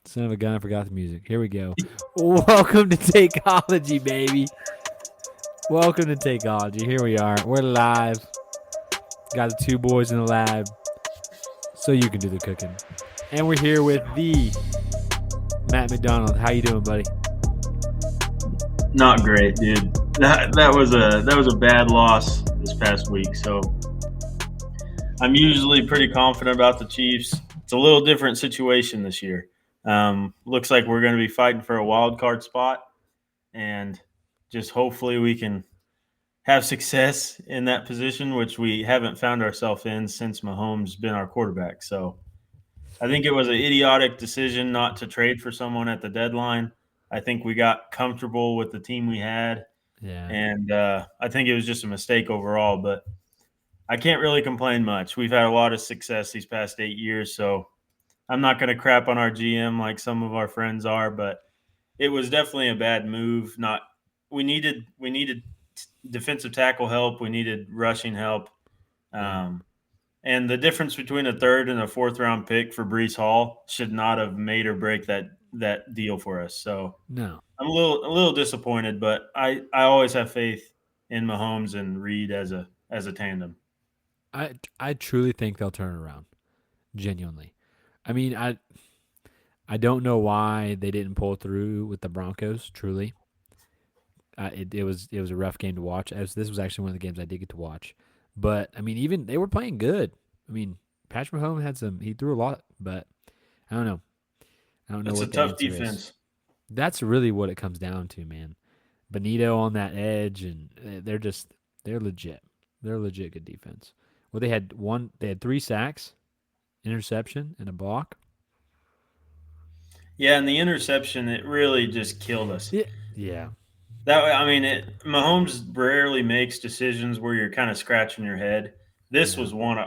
Son of a gun, I forgot the music. Here we go. Welcome to Takeology, baby. Welcome to Takeology. Here we are. We're live. Got the two boys in the lab, so you can do the cooking. And we're here with the Matt McDonald. How you doing, buddy? Not great, dude. That was a bad loss this past week. So I'm usually pretty confident about the Chiefs. It's a little different situation this year. Looks like we're going to be fighting for a wild card spot, and just hopefully we can have success in that position, which we haven't found ourselves in since Mahomes been our quarterback. So I think it was an idiotic decision not to trade for someone at the deadline. I think we got comfortable with the team we had, Yeah. and I think it was just a mistake overall. But I can't really complain much. We've had a lot of success these past 8 years, so I'm not going to crap on our GM like some of our friends are. But it was definitely a bad move. Not we needed defensive tackle help. We needed rushing help. And the difference between a third and a fourth round pick for Brees Hall should not have made or break that deal for us. So No. I'm a little disappointed, but I always have faith in Mahomes and Reed as a tandem. I truly think they'll turn it around. Genuinely. I mean, I don't know why they didn't pull through with the Broncos. Truly, it was a rough game to watch. This was actually one of the games I did get to watch. But I mean, even they were playing good. I mean, Patrick Mahomes he threw a lot, but I don't know. I don't know It's a what the tough answer defense. is. That's really what it comes down to, man. Benito on that edge, and they're legit. They're a legit good defense. Well, they had 3 sacks, interception, and a block. Yeah, and the interception, it really just killed us. Yeah. Mahomes rarely makes decisions where you're kind of scratching your head. This was one.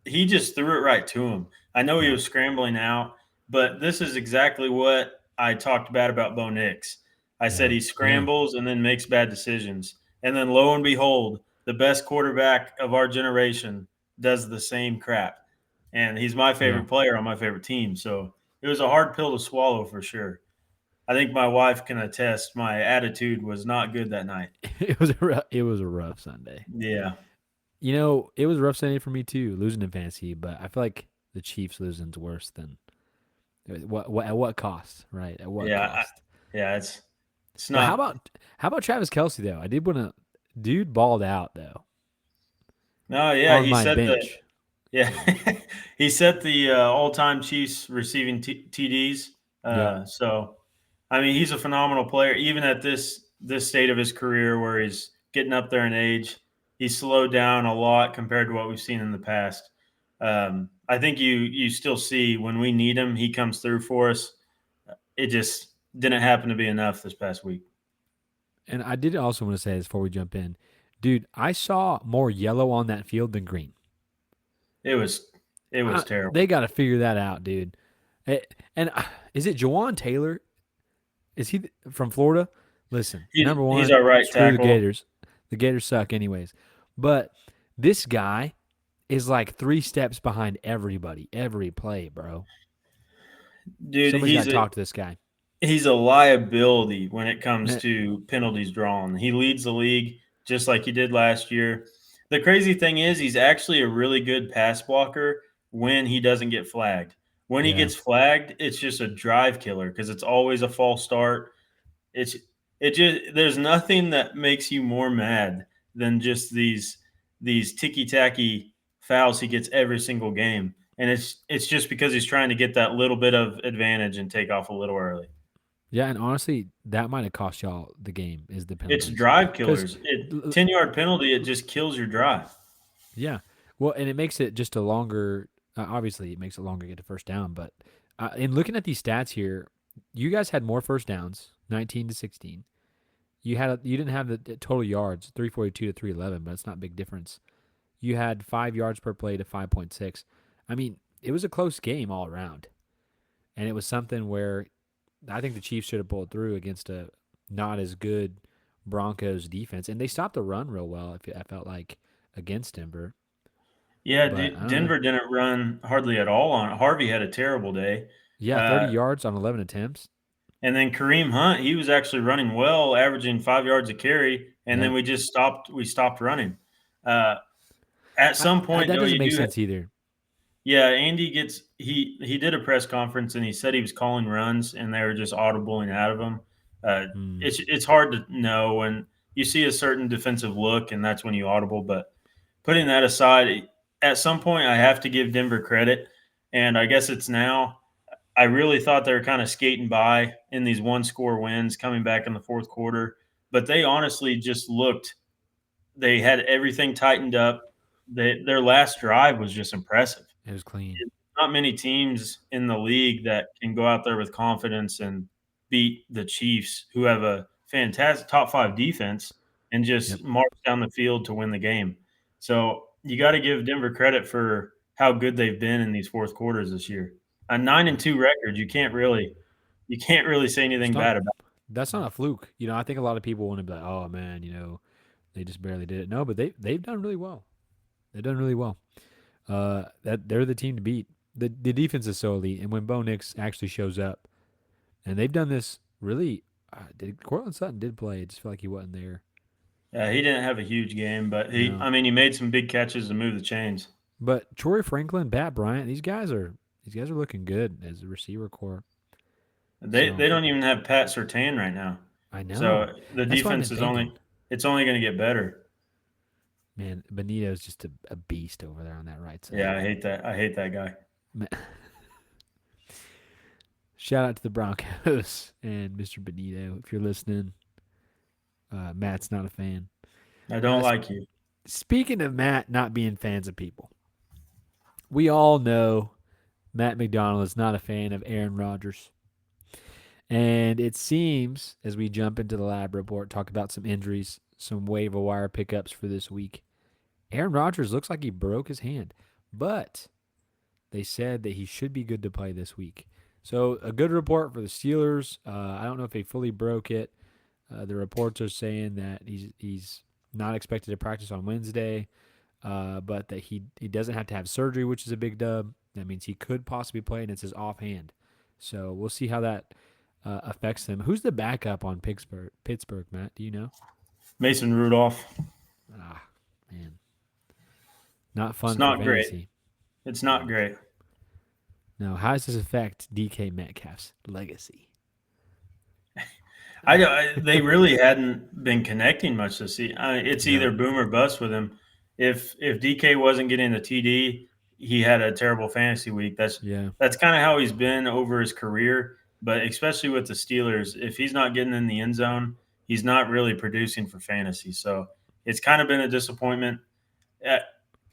He just threw it right to him. I know he was scrambling out, but this is exactly what I talked about Bo Nix. I said he scrambles and then makes bad decisions. And then lo and behold, the best quarterback of our generation does the same crap. And he's my favorite player on my favorite team. So it was a hard pill to swallow for sure. I think my wife can attest my attitude was not good that night. It was a rough Sunday. Yeah. You know, it was a rough Sunday for me too, losing in fantasy, but I feel like the Chiefs losing's worse than what at what cost, right? At what cost? It's But not. how about Travis Kelce though? I did want to dude balled out though. No, yeah, On my bench. yeah he set the all-time Chiefs receiving TDs. So I mean, he's a phenomenal player, even at this state of his career where he's getting up there in age. He's slowed down a lot compared to what we've seen in the past. I think you still see when we need him, he comes through for us. It just didn't happen to be enough this past week. And I did also want to say this before we jump in. Dude, I saw more yellow on that field than green. It was terrible. They got to figure that out, dude. And is it Jawan Taylor? Is he from Florida? Listen, number one, he's our right screw tackle. the Gators. The Gators suck anyways. But this guy is like 3 steps behind everybody, every play, bro. Dude, Somebody's got to talk to this guy. He's a liability when it comes to penalties drawn. He leads the league just like he did last year. The crazy thing is he's actually a really good pass blocker when he doesn't get flagged. When he gets flagged, it's just a drive killer because it's always a false start. There's nothing that makes you more mad than just these ticky-tacky fouls he gets every single game. And it's just because he's trying to get that little bit of advantage and take off a little early. Yeah, and honestly, that might have cost y'all the game is the penalty. It's drive killers. 10-yard penalty, it just kills your drive. Yeah. Well, and it makes it just a longer obviously, it makes it longer to get a first down. But in looking at these stats here, you guys had more first downs, 19 to 16. You didn't have the total yards, 342 to 311, but it's not a big difference. You had 5 yards per play to 5.6. I mean, it was a close game all around. And it was something where I think the Chiefs should have pulled through against a not as good Broncos defense. And they stopped the run real well, I felt like, against Denver. Yeah, Denver didn't run hardly at all on it. Harvey had a terrible day. Yeah, Uh, 30 yards on 11 attempts. and then Kareem Hunt, he was actually running well, averaging 5 yards a carry, and then Yep. we stopped running. Uh, at some point, That though, doesn't you make do. sense either. Yeah, Andy gets he did a press conference and he said he was calling runs and they were just audibling out of him. Uh, Hmm. it's hard to know when you see a certain defensive look and that's when you audible. But putting that aside, at some point I have to give Denver credit, and I guess it's now. I really thought they were kind of skating by in these one score wins coming back in the fourth quarter, but they honestly just looked. They had everything tightened up. Their last drive was just impressive. It was clean. Not many teams in the league that can go out there with confidence and beat the Chiefs, who have a fantastic top five defense, and Yep. just march down the field to win the game. So you got to give Denver credit for how good they've been in these fourth quarters this year. A nine and Yep. two record, you can't really say It's anything not. bad about. That's not a fluke. I think a lot of people want to be like, "Oh man, they just barely did it." No, but they've done really well. They've done really well. That they're the team to beat. The defense is so elite, and when Bo Nix actually shows up, and they've done this really. Did Cortland Sutton did play? I just feel like he wasn't there. He didn't have a huge game, but No, he made some big catches to move the chains. but Troy Franklin, Pat Bryant, these guys are looking good as a receiver core. They So don't even have Pat Surtain right now. I know So the that's what I've defense been is thinking. only going to get better. Man, Benito's just a beast over there on that right side. Yeah, I hate that. I hate that guy. Shout out to the Broncos and Mr. Benito if you're listening. Matt's not a fan. I don't Sp- like you. Speaking of Matt not being fans of people, we all know Matt McDonald is not a fan of Aaron Rodgers. And it seems, as we jump into the lab report, talk about some injuries, some waiver wire pickups for this week, Aaron Rodgers looks like he broke his hand, but they said that he should be good to play this week. So a good report for the Steelers. I don't know if they fully broke it. The reports are saying that he's not expected to practice on Wednesday, but that he doesn't have to have surgery, which is a big dub. That means he could possibly play, and it's his offhand. So we'll see how that affects him. Who's the backup on Pittsburgh, Matt? Do you know? Mason Rudolph. Ah, man, not It's fun for not great. fantasy. It's No. not great. No. How does this affect DK Metcalf's legacy? They really hadn't been connecting much this season. It's either No. boom or bust with him. If DK wasn't getting the TD, he had a terrible fantasy week. Yeah. That's kind of how he's been over his career. But especially with the Steelers, if he's not getting in the end zone, he's not really producing for fantasy. So it's kind of been a disappointment. Uh,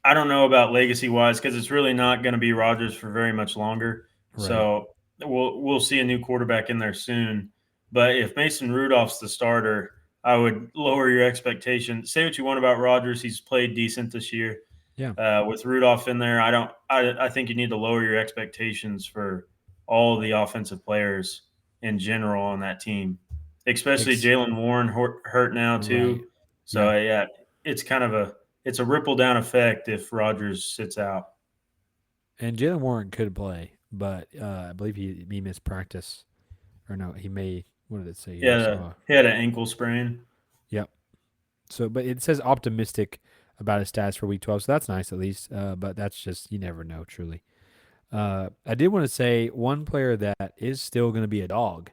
I don't know about legacy wise because it's really not going to be Rodgers for very much longer. Right. So we'll see a new quarterback in there soon. But if Mason Rudolph's the starter, I would lower your expectations. Say what you want about Rodgers; he's played decent this year. Yeah. With Rudolph in there, I don't. I think you need to lower your expectations for all the offensive players in general on that team, especially Ex- Jalen Warren hurt now right. too. So Yeah. yeah, it's kind of a ripple down effect if Rodgers sits out. And Jalen Warren could play, but I believe he missed practice. Or no, he may. What did it say here? I saw. He had an ankle sprain. Yep. So, but it says optimistic about his stats for week 12. So that's nice at least. But that's just, you never know, truly. I did want to say one player that is still going to be a dog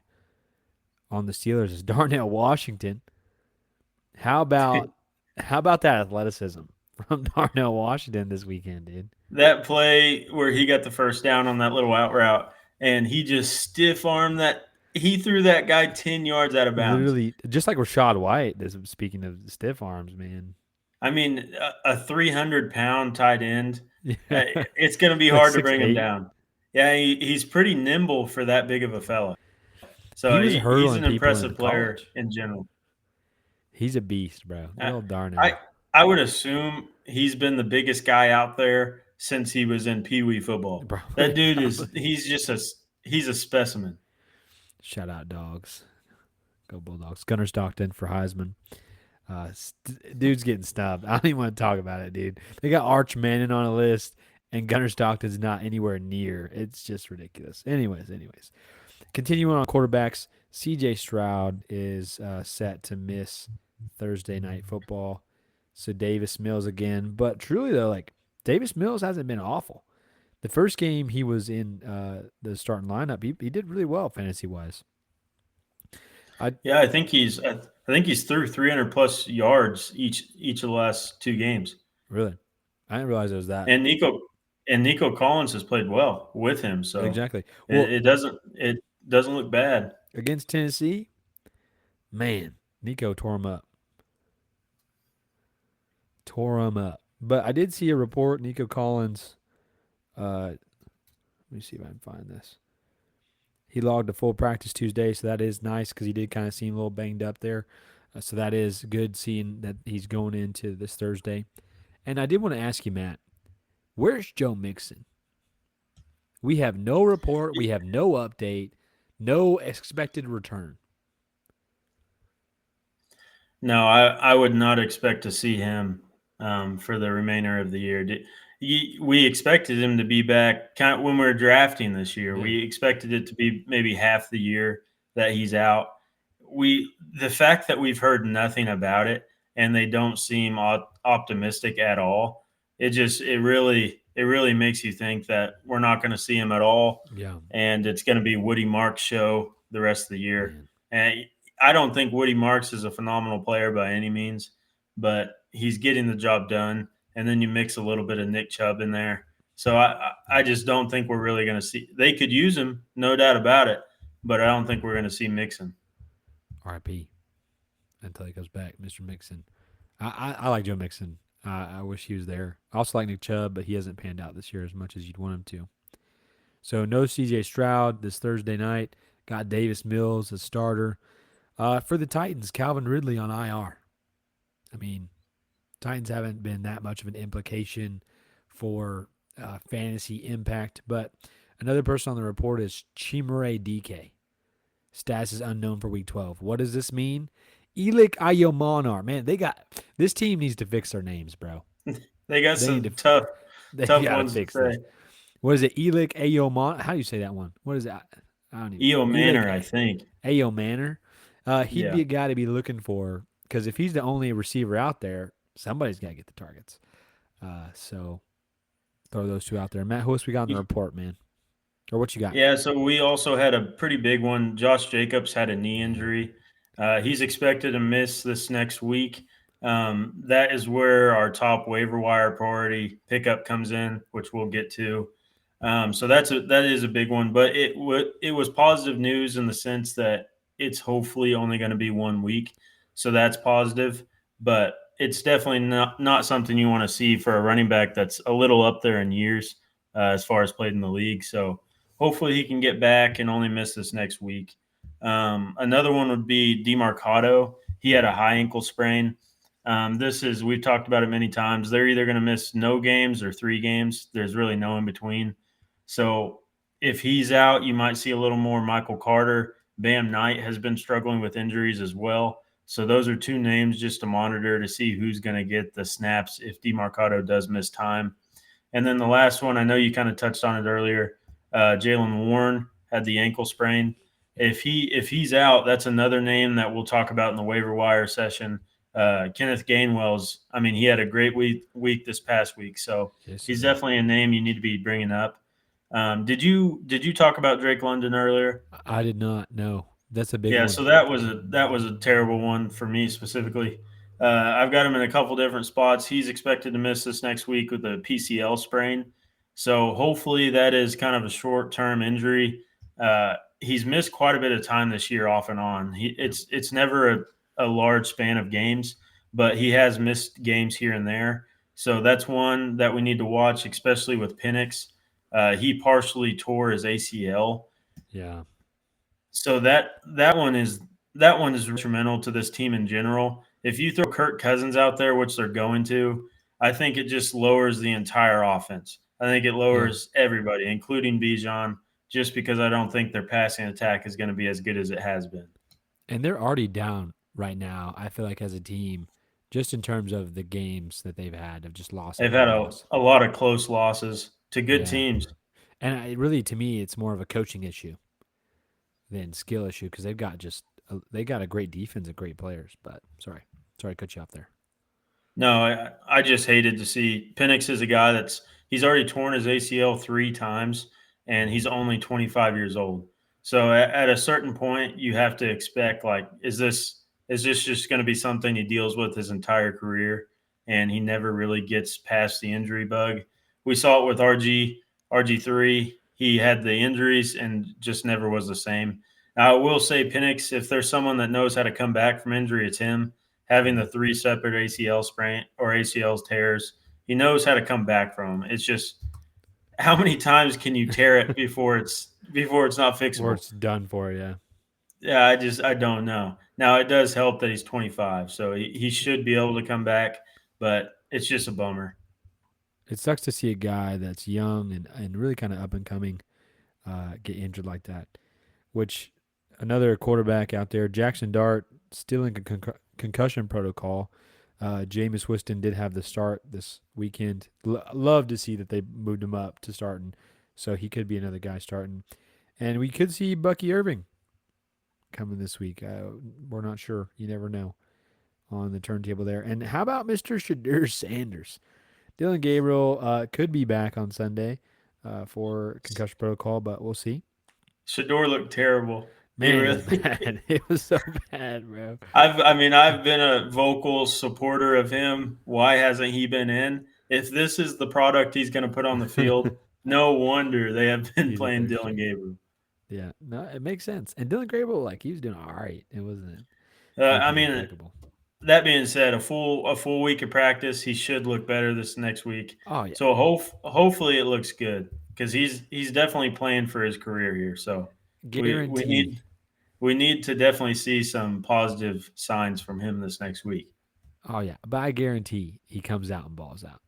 on the Steelers is Darnell Washington. How about that athleticism from Darnell Washington this weekend, dude? That play where he got the first down on that little out route, and he just stiff armed that. He threw that guy 10 yards out of bounds. Literally, just like Rashad White. Speaking of stiff arms, man. I mean, a 300-pound tight end, Yeah, it's going to be like hard to six bring him eight. down. Yeah, he's pretty nimble for that big of a fella. He So was he's hurdling an people in impressive player college. in general. He's a beast, bro. Good Uh, old I Darnell. I would assume he's been the biggest guy out there since he was in Pee Wee football. That Probably, dude is probably. he's a specimen. Shout out dogs. Go Bulldogs. Gunnar Stockton for Heisman. Dude's getting snubbed. I don't even want to talk about it, dude. They got Arch Manning on a list, and Gunnar Stockton's not anywhere near. It's just ridiculous. Anyways, continuing on quarterbacks, C.J. Stroud is set to miss Thursday night football. So Davis Mills again, but truly though, like Davis Mills hasn't been awful. The first game he was in the starting lineup, he did really well fantasy wise. I Yeah, I think he's through 300 plus yards each of the last two games. really, I didn't realize it was that. And Nico Collins has played well with him, so Exactly. Well, it doesn't look bad. against Tennessee, man, Nico tore him up. But I did see a report. Nico Collins. Let me see if I can find this. He logged a full practice Tuesday, so that is nice because he did kind of seem a little banged up there. So that is good seeing that he's going into this Thursday. And I did want to ask you, Matt, where's Joe Mixon? We have no report. We have no update. No expected return. No, I would not expect to see him for the remainder of the year. We expected him to be back kind of when we were drafting this year. Yeah. We expected it to be maybe half the year that he's out. The fact that we've heard nothing about it and they don't seem optimistic at all. It really makes you think that we're not going to see him at all, Yeah. and it's going to be Woody Marks' show the rest of the year. Man. And I don't think Woody Marks is a phenomenal player by any means, but he's getting the job done. And then you mix a little bit of Nick Chubb in there. So I Yeah. just don't think we're really going to see. They could use him, no doubt about it, but I don't think we're going to see Mixon. R.I.P. Until he goes back, Mr. Mixon. I like Joe Mixon. I wish he was there. I also like Nick Chubb, but he hasn't panned out this year as much as you'd want him to. So no C.J. Stroud this Thursday night. Got Davis Mills as starter. For the Titans, Calvin Ridley on IR. I mean, Titans haven't been that much of an implication for fantasy impact, but another person on the report is Chimere DK. Stats is unknown for Week 12. What does this mean? Elik Ayomanar. Man, this team needs to fix their names, bro. They got They need to some they tough gotta ones to fix this. say. What is it? Elik Ayoman? How do you say that one? What is that? I don't even. EO Manor, I Elik think. Ayomaner. He'd Yeah. be a guy to be looking for because if he's the only receiver out there, somebody's got to get the targets. So throw those two out there. Matt, who else we got in the report, man? Or what you got? Yeah, so we also had a pretty big one. Josh Jacobs had a knee Yeah. injury. He's expected to miss this next week. That is where our top waiver wire priority pickup comes in, which we'll get to. So that is a big one, but it was positive news in the sense that it's hopefully only going to be 1 week, so that's positive. But it's definitely not something you want to see for a running back that's a little up there in years as far as played in the league. So hopefully he can get back and only miss this next week. Another one would be DeMarcado. He had a high ankle sprain. We've talked about it many times. They're either going to miss no games or 3 games. There's really no in between. So if he's out, you might see a little more Michael Carter. Bam Knight has been struggling with injuries as well. So those are 2 names just to monitor to see who's going to get the snaps if DeMarcado does miss time. And then the last one, I know you kind of touched on it earlier. Jalen Warren had the ankle sprain. If he's out, that's another name that we'll talk about in the waiver wire session. Kenneth Gainwell's. I mean, he had a great week this past week, so Yes, he he's did. definitely a name you need to be bringing up. Did you talk about Drake London earlier? I did not know. That's a big Yeah, one. so that was a terrible one for me specifically. I've got him in a couple different spots. He's expected to miss this next week with a PCL sprain, so hopefully that is kind of a short term injury. He's missed quite a bit of time this year, off and on. Yep. It's never a large span of games, but he has missed games here and there. So that's one that we need to watch, especially with Penix. He partially tore his ACL, Yeah. so that one is instrumental to this team in general. If you throw Kirk Cousins out there, which they're going to, I think it just lowers the entire offense. I think it Yeah. lowers everybody, including Bijan, just because I don't think their passing attack is going to be as good as it has been. And they're already down right now, I feel like, as a team, just in terms of the games that they've had of just loss They've after had loss. a lot of close losses to good Yeah, teams. and really, to me, it's more of a coaching issue than skill issue because they got a great defense and great players. But sorry to cut you off there. No, I just hated to see Penix is a guy he's already torn his ACL 3 times, and Mm-hmm. he's only 25 years old. So at a certain point, you have to expect like, is this just going to be something he deals with his entire career, and he never really gets past the injury bug? We saw it with RG3. He had the injuries and just never was the same. Now, I will say Penix, if there's someone that knows how to come back from injury, it's him having Mm-hmm. the 3 separate ACL sprain or ACL tears. He knows how to come back from them. It's just how many times can you tear it before it's not Or fixable? it's done for you. Yeah, I don't know. Now it does help that he's 25, so he should be able to come back, but it's just a bummer. It sucks to see a guy that's young and really kind of up and coming get injured like that. Which another quarterback out there, Jackson Dart, still in concussion protocol. Jameis Winston did have the start this weekend. Love to see that they moved him up to starting, so he could be another guy starting. And we could see Bucky Irving coming this week. We're not sure. You never know on the turntable there. And how about Mr. Shadur Sanders? Dylan Gabriel could be back on Sunday for concussion protocol, but we'll see. Shador looked terrible. He Man, it was really. bad. It was so bad, bro. I've been a vocal supporter of him. Why hasn't he been in? If this is the product he's going to put on the field, no wonder they have been He's a playing third Dylan string. Gabriel. Yeah, no, it makes sense. And Dylan Gabriel, like he was doing all right. It wasn't I anything mean, impeccable. that being said, a full week of practice, he should look better this next week. Oh yeah, So hopefully it looks good because he's definitely playing for his career here. So we guarantee. need to definitely see some positive signs from him this next week. Oh yeah, but I guarantee he comes out and balls out.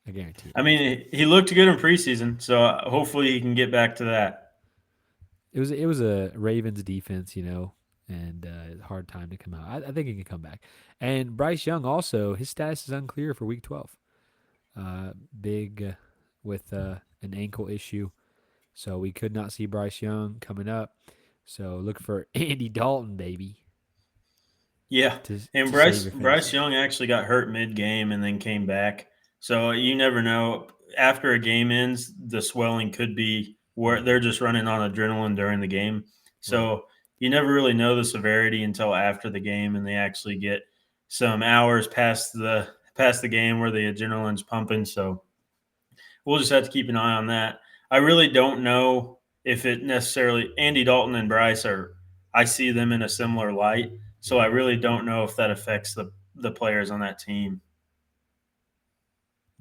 I guarantee it. I mean, he looked good in preseason, so hopefully he can get back to that. It was a Ravens defense, and hard time to come out. I think he can come back. And Bryce Young also, his status is unclear for Week 12. Big with an ankle issue, so we could not see Bryce Young coming up. So look for Andy Dalton, baby, Yeah, to and to save your Bryce fantasy. Young actually got hurt mid game and then came back. So you never know. After a game ends, the swelling could be where Mm-hmm. they're just running on adrenaline during the game. Right. So you never really know the severity until after the game, and they actually get some hours past the game where the adrenaline's pumping. So we'll just have to keep an eye on that. I really don't know if it necessarily Andy Dalton and Bryce are. I see them in a similar light, so I Mm-hmm. really don't know if that affects the players on that team.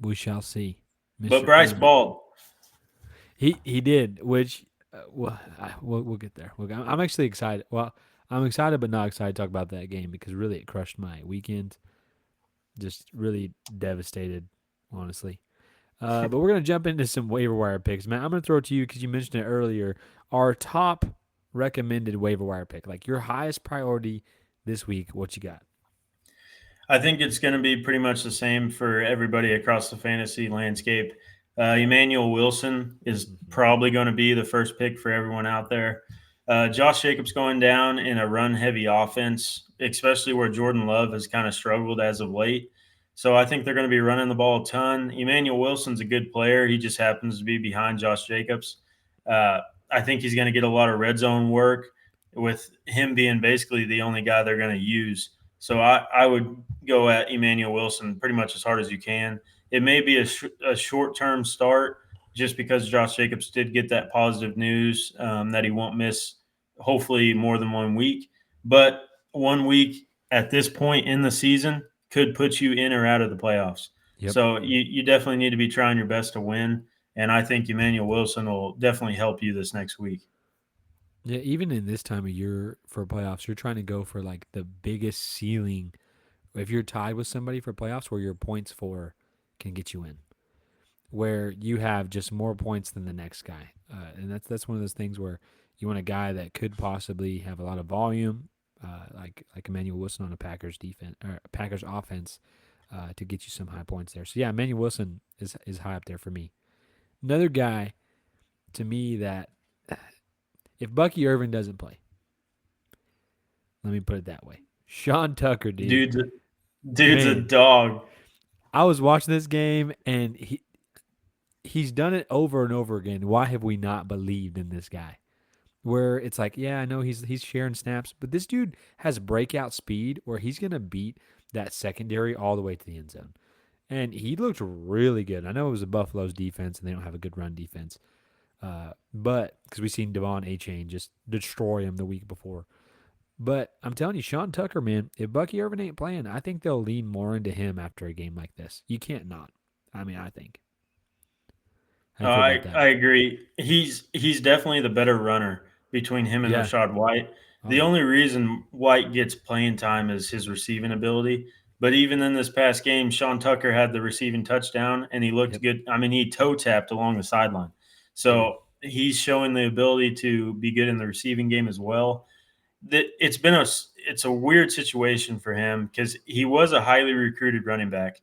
We shall see, But Mister Bryce Irving. balled. He did, which we'll get there. I'm actually excited. Well, I'm excited, but not excited to talk about that game because really it crushed my weekend. Just really devastated, honestly. But we're gonna jump into some waiver wire picks, man. I'm gonna throw it to you because you mentioned it earlier. Our top recommended waiver wire pick, like your highest priority this week. What you got? I think it's going to be pretty much the same for everybody across the fantasy landscape. Emmanuel Wilson is Mm-hmm. probably going to be the first pick for everyone out there. Josh Jacobs going down in a run heavy offense, especially where Jordan Love has kind of struggled as of late. So I think they're going to be running the ball a ton. Emmanuel Wilson's a good player. He just happens to be behind Josh Jacobs. Uh, I think he's going to get a lot of red zone work with him being basically the only guy they're going to use. So I would go at Emmanuel Wilson pretty much as hard as you can. It may be a short term start just because Josh Jacobs did get that positive news that he won't miss, hopefully, more than 1 week. But 1 week at this point in the season could put you in or out of the playoffs. Yep. So you definitely need to be trying your best to win. And I think Emmanuel Wilson will definitely help you this next week. Yeah, even in this time of year for playoffs, you're trying to go for like the biggest ceiling. If you're tied with somebody for playoffs, where your points for can get you in, where you have just more points than the next guy, and that's one of those things where you want a guy that could possibly have a lot of volume, like Emmanuel Wilson on a Packers defense or Packers offense, to get you some high points there. So yeah, Emmanuel Wilson is high up there for me. Another guy to me that if Bucky Irvin doesn't play, let me put it that way. Sean Tucker, dude. Dude's a, dude's a Man, dog. I was watching this game and he's done it over and over again. Why have we not believed in this guy? Where it's like, yeah, I know he's sharing snaps, but this dude has breakout speed where he's gonna beat that secondary all the way to the end zone. And he looked really good. I know it was the Buffalo's defense and they don't have a good run defense. But because we seen Devon A Chain just destroy him the week before. But I'm telling you, Sean Tucker, man, if Bucky Irvin ain't playing, I think they'll lean more into him after a game like this. You can't not. I mean, I think. How do you feel about that? I agree. He's definitely the better runner between him and Yeah. Rashad White. Oh The yeah. only reason White gets playing time is his receiving ability. But even in this past game, Sean Tucker had the receiving touchdown and he looked Yep. good. I mean, he toe tapped along the sideline. Dude. So he's showing the ability to be good in the receiving game as well. It's a weird situation for him because he was a highly recruited running back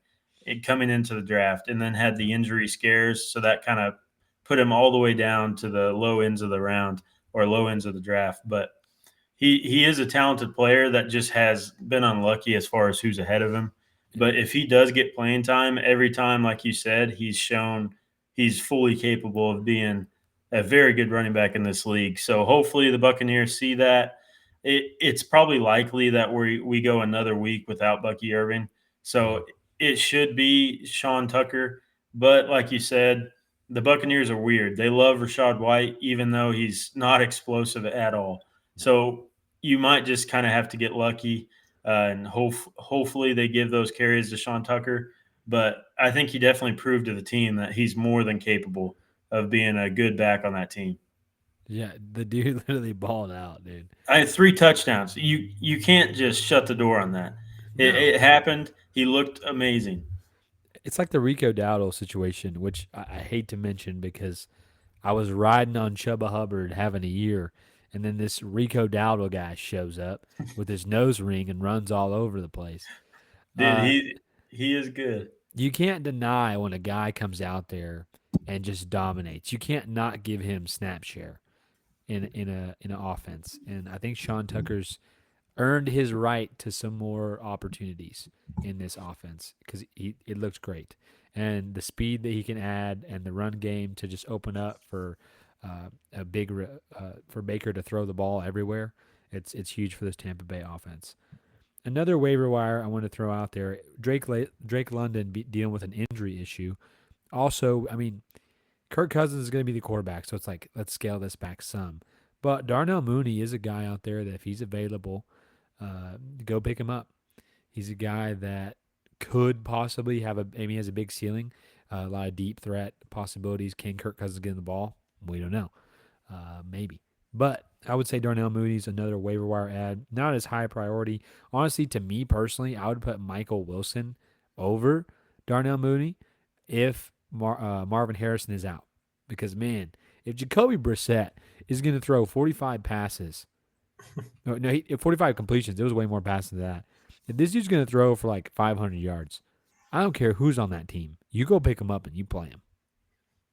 coming into the draft, and then had Yep. the injury scares, so that kind of put him all the way down to the low ends of the round or low ends of the draft. But he is a talented player that just has been unlucky as far as who's ahead of him. Yep. But if he does get playing time every time, like you said, he's shown he's fully capable of being a very good running back in this league. So hopefully the Buccaneers see that. It's probably likely that we go another week without Bucky Irving. Yeah. So it should be Sean Tucker. But like you said, the Buccaneers are weird. They love Rashad White, even though he's not explosive at all. Yep. So you might just kind of have to get lucky, and hopefully they give those carries to Sean Tucker. But I think he definitely proved to the team that he's more than capable of being a good back on that team. Yeah. The dude literally balled out, dude. I had 3 touchdowns. You can't just shut the door on that. It No. happened. He looked amazing. It's like the Rico Dowdle situation, which I hate to mention because I was riding on Chubba Hubbard having a year, and then this Rico Dowdle guy shows up with his nose ring and runs all over the place. Dude, Uh, he is good. you can't deny when a guy comes out there and just dominates. You can't not give him snap share in an offense. And I think Sean Tucker's earned his right to some more opportunities in this offense because it looks great, and the speed that he can add and the run game to just open up for a big for Baker to throw the ball everywhere. It's huge for this Tampa Bay offense. Another waiver wire I want to throw out there: Drake London dealing with an injury issue. Also, I mean, Kirk Cousins is going to be the quarterback, so it's like let's scale this back some. But Darnell Mooney is a guy out there that if he's available, go pick him up. He's a guy that could possibly have a. I mean, he has a big ceiling, a lot of deep threat possibilities. Can Kirk Cousins get in the ball? We don't know. Maybe, but I would say Darnell Mooney's another waiver wire ad. Not as high priority. Honestly, to me personally, I would put Michael Wilson over Darnell Mooney if Marvin Harrison is out. Because man, if Jacoby Brissett is going to throw 45 passes, no, 45 completions. It was way more passes than that. If this dude's going to throw for like 500 yards, I don't care who's on that team. You go pick him up and you play him,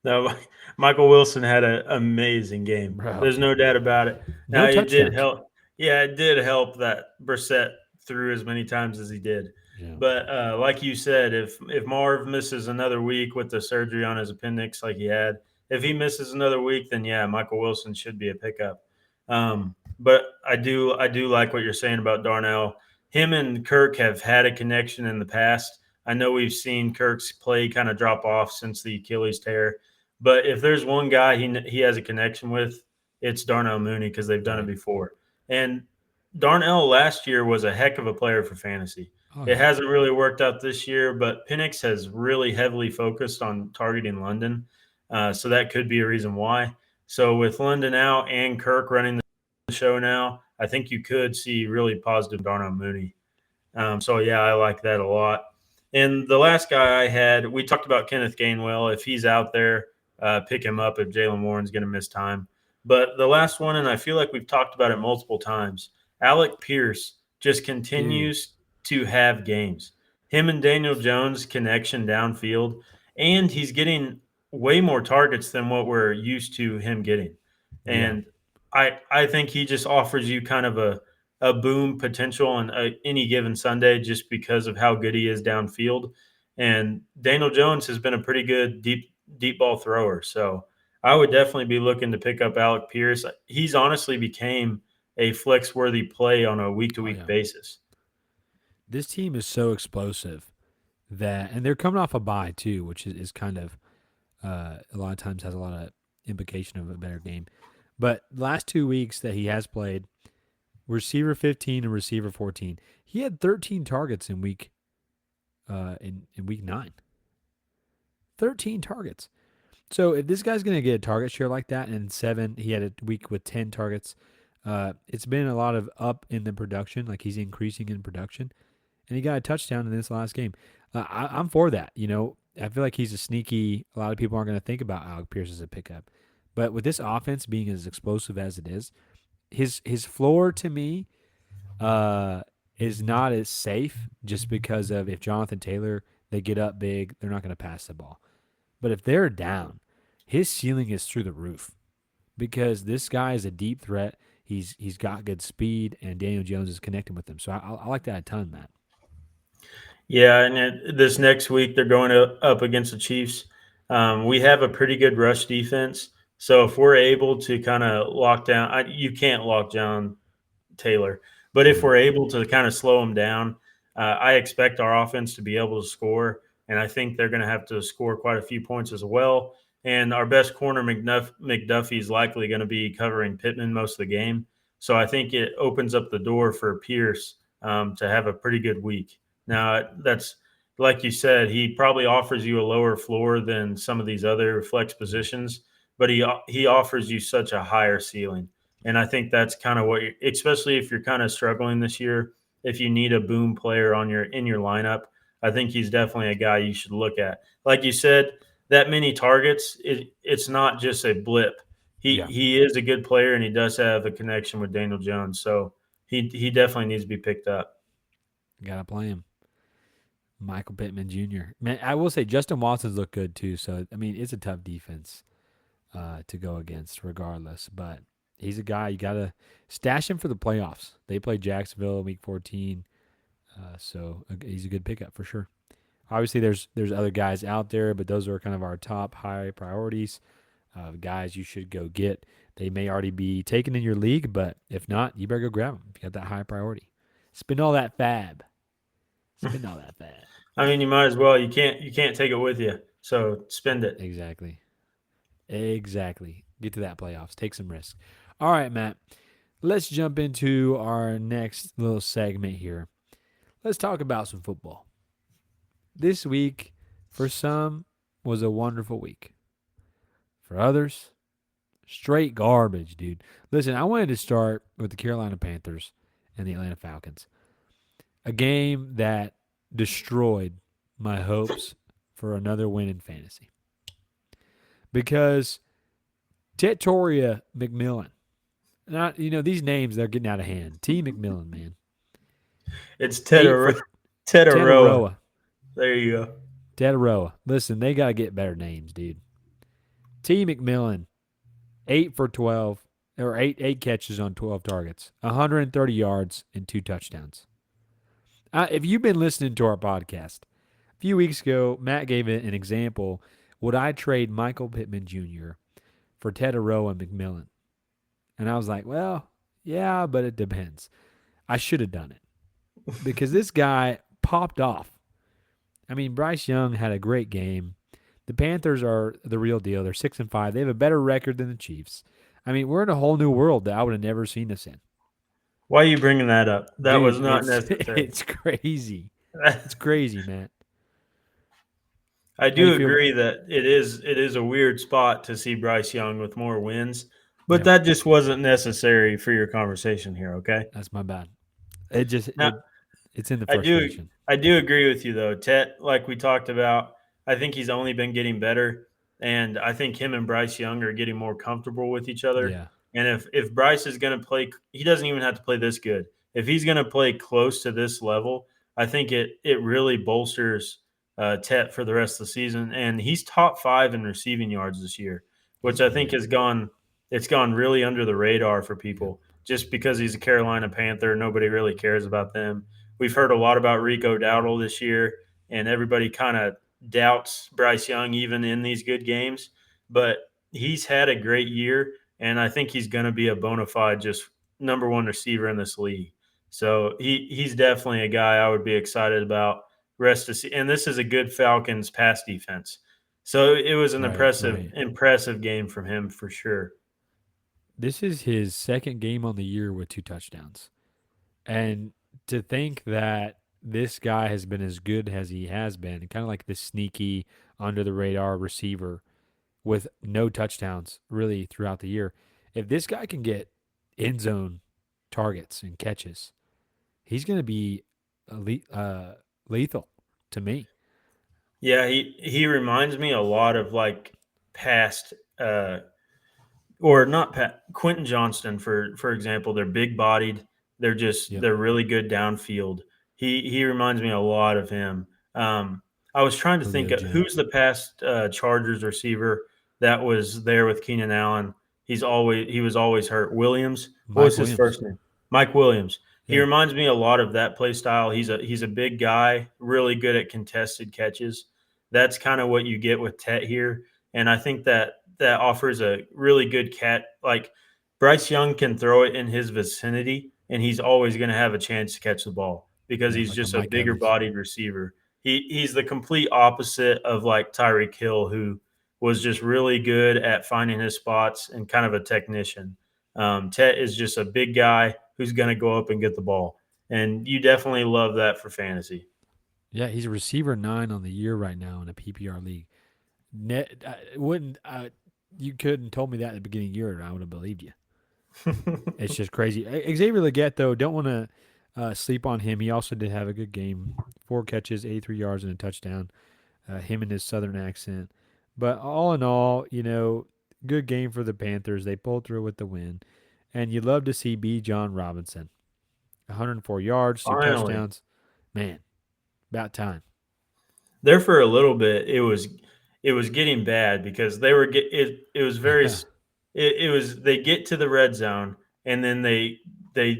No, Michael Wilson had an amazing game. bro. There's no doubt about it. Now No it did touchdowns. help. Yeah, it did help that Brissett threw as many times as he did. Yeah, But like you said, if Marv misses another week with the surgery on his appendix, like he had, if he misses another week, then yeah, Michael Wilson should be a pickup. But I do like what you're saying about Darnell. Him and Kirk have had a connection in the past. I know we've seen Kirk's play kind of drop off since the Achilles tear, but if there's one guy he has a connection with, it's Darnell Mooney because they've done it right. before. And Darnell last year was a heck of a player for fantasy. Oh It yeah, hasn't really worked out this year, but Penix has really heavily focused on targeting London, so that could be a reason why. So with London out and Kirk running the show now, I think you could see really positive Darnell Mooney. So yeah, I like that a lot. And the last guy I had, we talked about Kenneth Gainwell. If he's out there, pick him up if Jalen Warren's going to miss time. But the last one, and I feel like we've talked about it multiple times, Alec Pierce just dude. continues to have games. Him and Daniel Jones connection downfield, and he's getting way more targets than what we're used to him getting. Yeah. And I think he just offers you kind of a boom potential on any given Sunday just because of how good he is downfield. And Daniel Jones has been a pretty good deep ball thrower. So I would definitely be looking to pick up Alec Pierce. He's honestly became a flex worthy play on a week to Oh week yeah. basis. This team is so explosive that, and they're coming off a bye too, which is kind of a lot of times has a lot of implication of a better game. But last 2 weeks that he has played, receiver 15 and receiver 14, he had 13 targets in week 9. 13 targets. So if this guy's going to get a target share like that, and 7, he had a week with 10 targets. It's been a lot of up in the production, like he's increasing in production, and he got a touchdown in this last game. I'm for that. I feel like he's a sneaky. A lot of people aren't going to think about Alec Pierce as a pickup, but with this offense being as explosive as it is, his floor to me uh, is not as safe just because of if Jonathan Taylor they get up big, they're not going to pass the ball. But if they're down, his ceiling is through the roof because this guy is a deep threat. He's got good speed, and Daniel Jones is connecting with him. So I like that a ton, Matt. Yeah, and this next week they're going up against the Chiefs. We have a pretty good rush defense, so if we're able to kind of lock down, you can't lock down Taylor. But if Right. we're able to kind of slow them down, I expect our offense to be able to score, and I think they're going to have to score quite a few points as well. And our best corner, McDuffie, is likely going to be covering Pittman most of the game. So I think it opens up the door for Pierce to have a pretty good week. Now, that's like you said, he probably offers you a lower floor than some of these other flex positions, but he offers you such a higher ceiling. And I think that's kind of what, especially if you're kind of struggling this year, if you need a boom player in your lineup, I think he's definitely a guy you should look at. Like you said, that many targets, it's not just a blip. He Yeah. he is a good player and he does have a connection with Daniel Jones, so he definitely needs to be picked up. Gotta play him. Michael Pittman Jr. Man, I will say Justin Watson's looked good too. So I mean, it's a tough defense to go against, regardless. But he's a guy you gotta stash him for the playoffs. They play Jacksonville in Week 14, so he's a good pickup for sure. Obviously, there's other guys out there, but those are kind of our top high priorities. Guys you should go get. They may already be taken in your league, but if not, you better go grab them if you got that high priority. Spend all that fab. Spend all that fab. I mean, you might as well. You can't take it with you, so spend it. Exactly. Exactly. Get to that playoffs. Take some risks. All right, Matt. Let's jump into our next little segment here. Let's talk about some football. This week, for some, was a wonderful week. For others, straight garbage, dude. Listen, I wanted to start with the Carolina Panthers and the Atlanta Falcons. A game that destroyed my hopes for another win in fantasy. Because Tetoria McMillan, not these names they're getting out of hand. T McMillan, man, It's 8 for Tetaroa. Tetaroa. There you go. Tetaroa. Listen, they gotta get better names, dude. T McMillan, 8 for 12, or eight catches on 12 targets, 130 yards and 2 touchdowns. If you've been listening to our podcast, a few weeks ago, Matt gave it an example. Would I trade Michael Pittman Jr. for Tetaroa and McMillan? And I was like, well, yeah, but it depends. I should have done it because this guy popped off. I mean, Bryce Young had a great game. The Panthers are the real deal. They're 6-5. They have a better record than the Chiefs. I mean, we're in a whole new world that I would have never seen us in. Why are you bringing that up? That was Dude, not it's necessary. it's crazy. It's crazy, Matt. I How you do feel about? agree that it is a weird spot to see Bryce Young with more wins, but Yeah, that just wasn't necessary for your conversation here. Okay. that's my bad. It just Now it's in the I do frustration. I do agree with you though. Tet, like we talked about, I think he's only been getting better, and I think him and Bryce Young are getting more comfortable with each other. Yeah, And if Bryce is going to play, he doesn't even have to play this good. If he's going to play close to this level, I think it really bolsters Tet for the rest of the season, and he's top 5 in receiving yards this year, which He's I think good. has gone it's gone really under the radar for Yep. people just because he's a Carolina Panther. Nobody really cares about them. We've heard a lot about Rico Dowdle this year, and everybody kind of doubts Bryce Young even in these good games, but he's had a great year, and I think he's going to be a bona fide just number one receiver in this league. So he's definitely a guy I would be excited about rest of and this is a good Falcons pass defense. So it was an Right, impressive right. impressive game from him for sure. This is his second game on the year with 2 touchdowns. And to think that this guy has been as good as he has been, kind of like this sneaky, under the radar receiver with no touchdowns really throughout the year. If this guy can get end zone targets and catches, he's going to be lethal to me. Yeah, he reminds me a lot of like past or not Pat Quentin Johnston for example. They're big bodied. Yep. They're really good downfield. He reminds me a lot of him. I was trying to think Julio of who's Jones. the past Chargers receiver that was there with Keenan Allen. He was always hurt. Williams. What Mike was his Williams. first name? Mike Williams. He Yeah. reminds me a lot of that play style. He's a big guy, really good at contested catches. That's kind of what you get with Tet here, and I think that offers a really good cat. Like Bryce Young can throw it in his vicinity, and he's always going to have a chance to catch the ball because Yeah. he's Like a just a Mike bigger Evans. bodied receiver. He's the complete opposite of like Tyreek Hill, who was just really good at finding his spots and kind of a technician. Tet is just a big guy who's going to go up and get the ball, and you definitely love that for fantasy. Yeah, he's a receiver 9 on the year right now in a PPR league. Net wouldn't you couldn't told me that at the beginning of the year, and I would have believed you. It's just crazy. Xavier Legette though, don't want to sleep on him. He also did have a good game, 4 catches, 83 yards, and a touchdown. Him and his southern accent, but all in all, good game for the Panthers. They pulled through with the win, and you love to see B. John Robinson, 104 yards, two Finally, touchdowns. Man, about time. there for a little bit it was getting bad because they were it was very Yeah. it was they get to the red zone and then they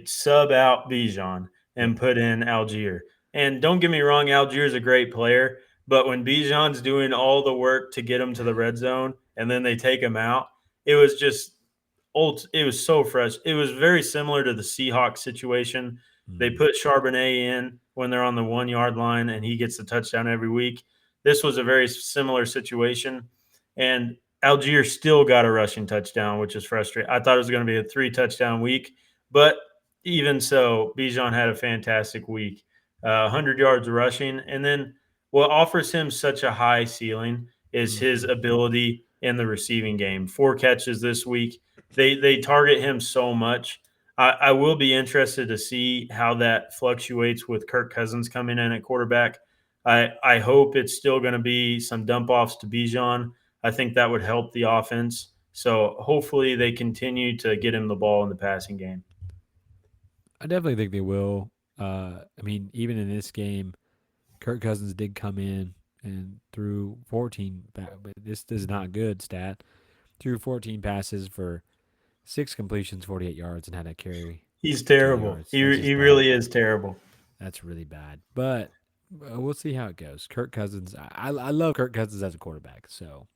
sub out Bijan Yep. and put in Algier. And don't get me wrong, Algier is a great player, but when Bijan's doing all the work to get him to the red zone and then they take him out, it was just it was so fresh. It was very similar to the Seahawks situation. They Mm. put Charbonnet in when they're on the 1 yard line and he gets the touchdown every week. This was a very similar situation. And Algier still got a rushing touchdown, which is frustrating. I thought it was going to be a 3 touchdown week, but even so, Bijan had a fantastic week, 100 yards rushing. And then what offers him such a high ceiling is his Mm-hmm. ability in the receiving game. 4 catches this week. They target him so much. I will be interested to see how that fluctuates with Kirk Cousins coming in at quarterback. I hope it's still going to be some dump offs to Bijan. I think that would help the offense. So hopefully they continue to get him the ball in the passing game. I definitely think they will. I mean, even in this game, Kirk Cousins did come in and threw 14, but this is not good stat. Threw 14 passes for 6 completions, 48 yards, and had a carry He's for 2 terrible. yards. That's He just bad. really is terrible. That's really bad. But we'll see how it goes. Kirk Cousins, I love Kirk Cousins as a quarterback, so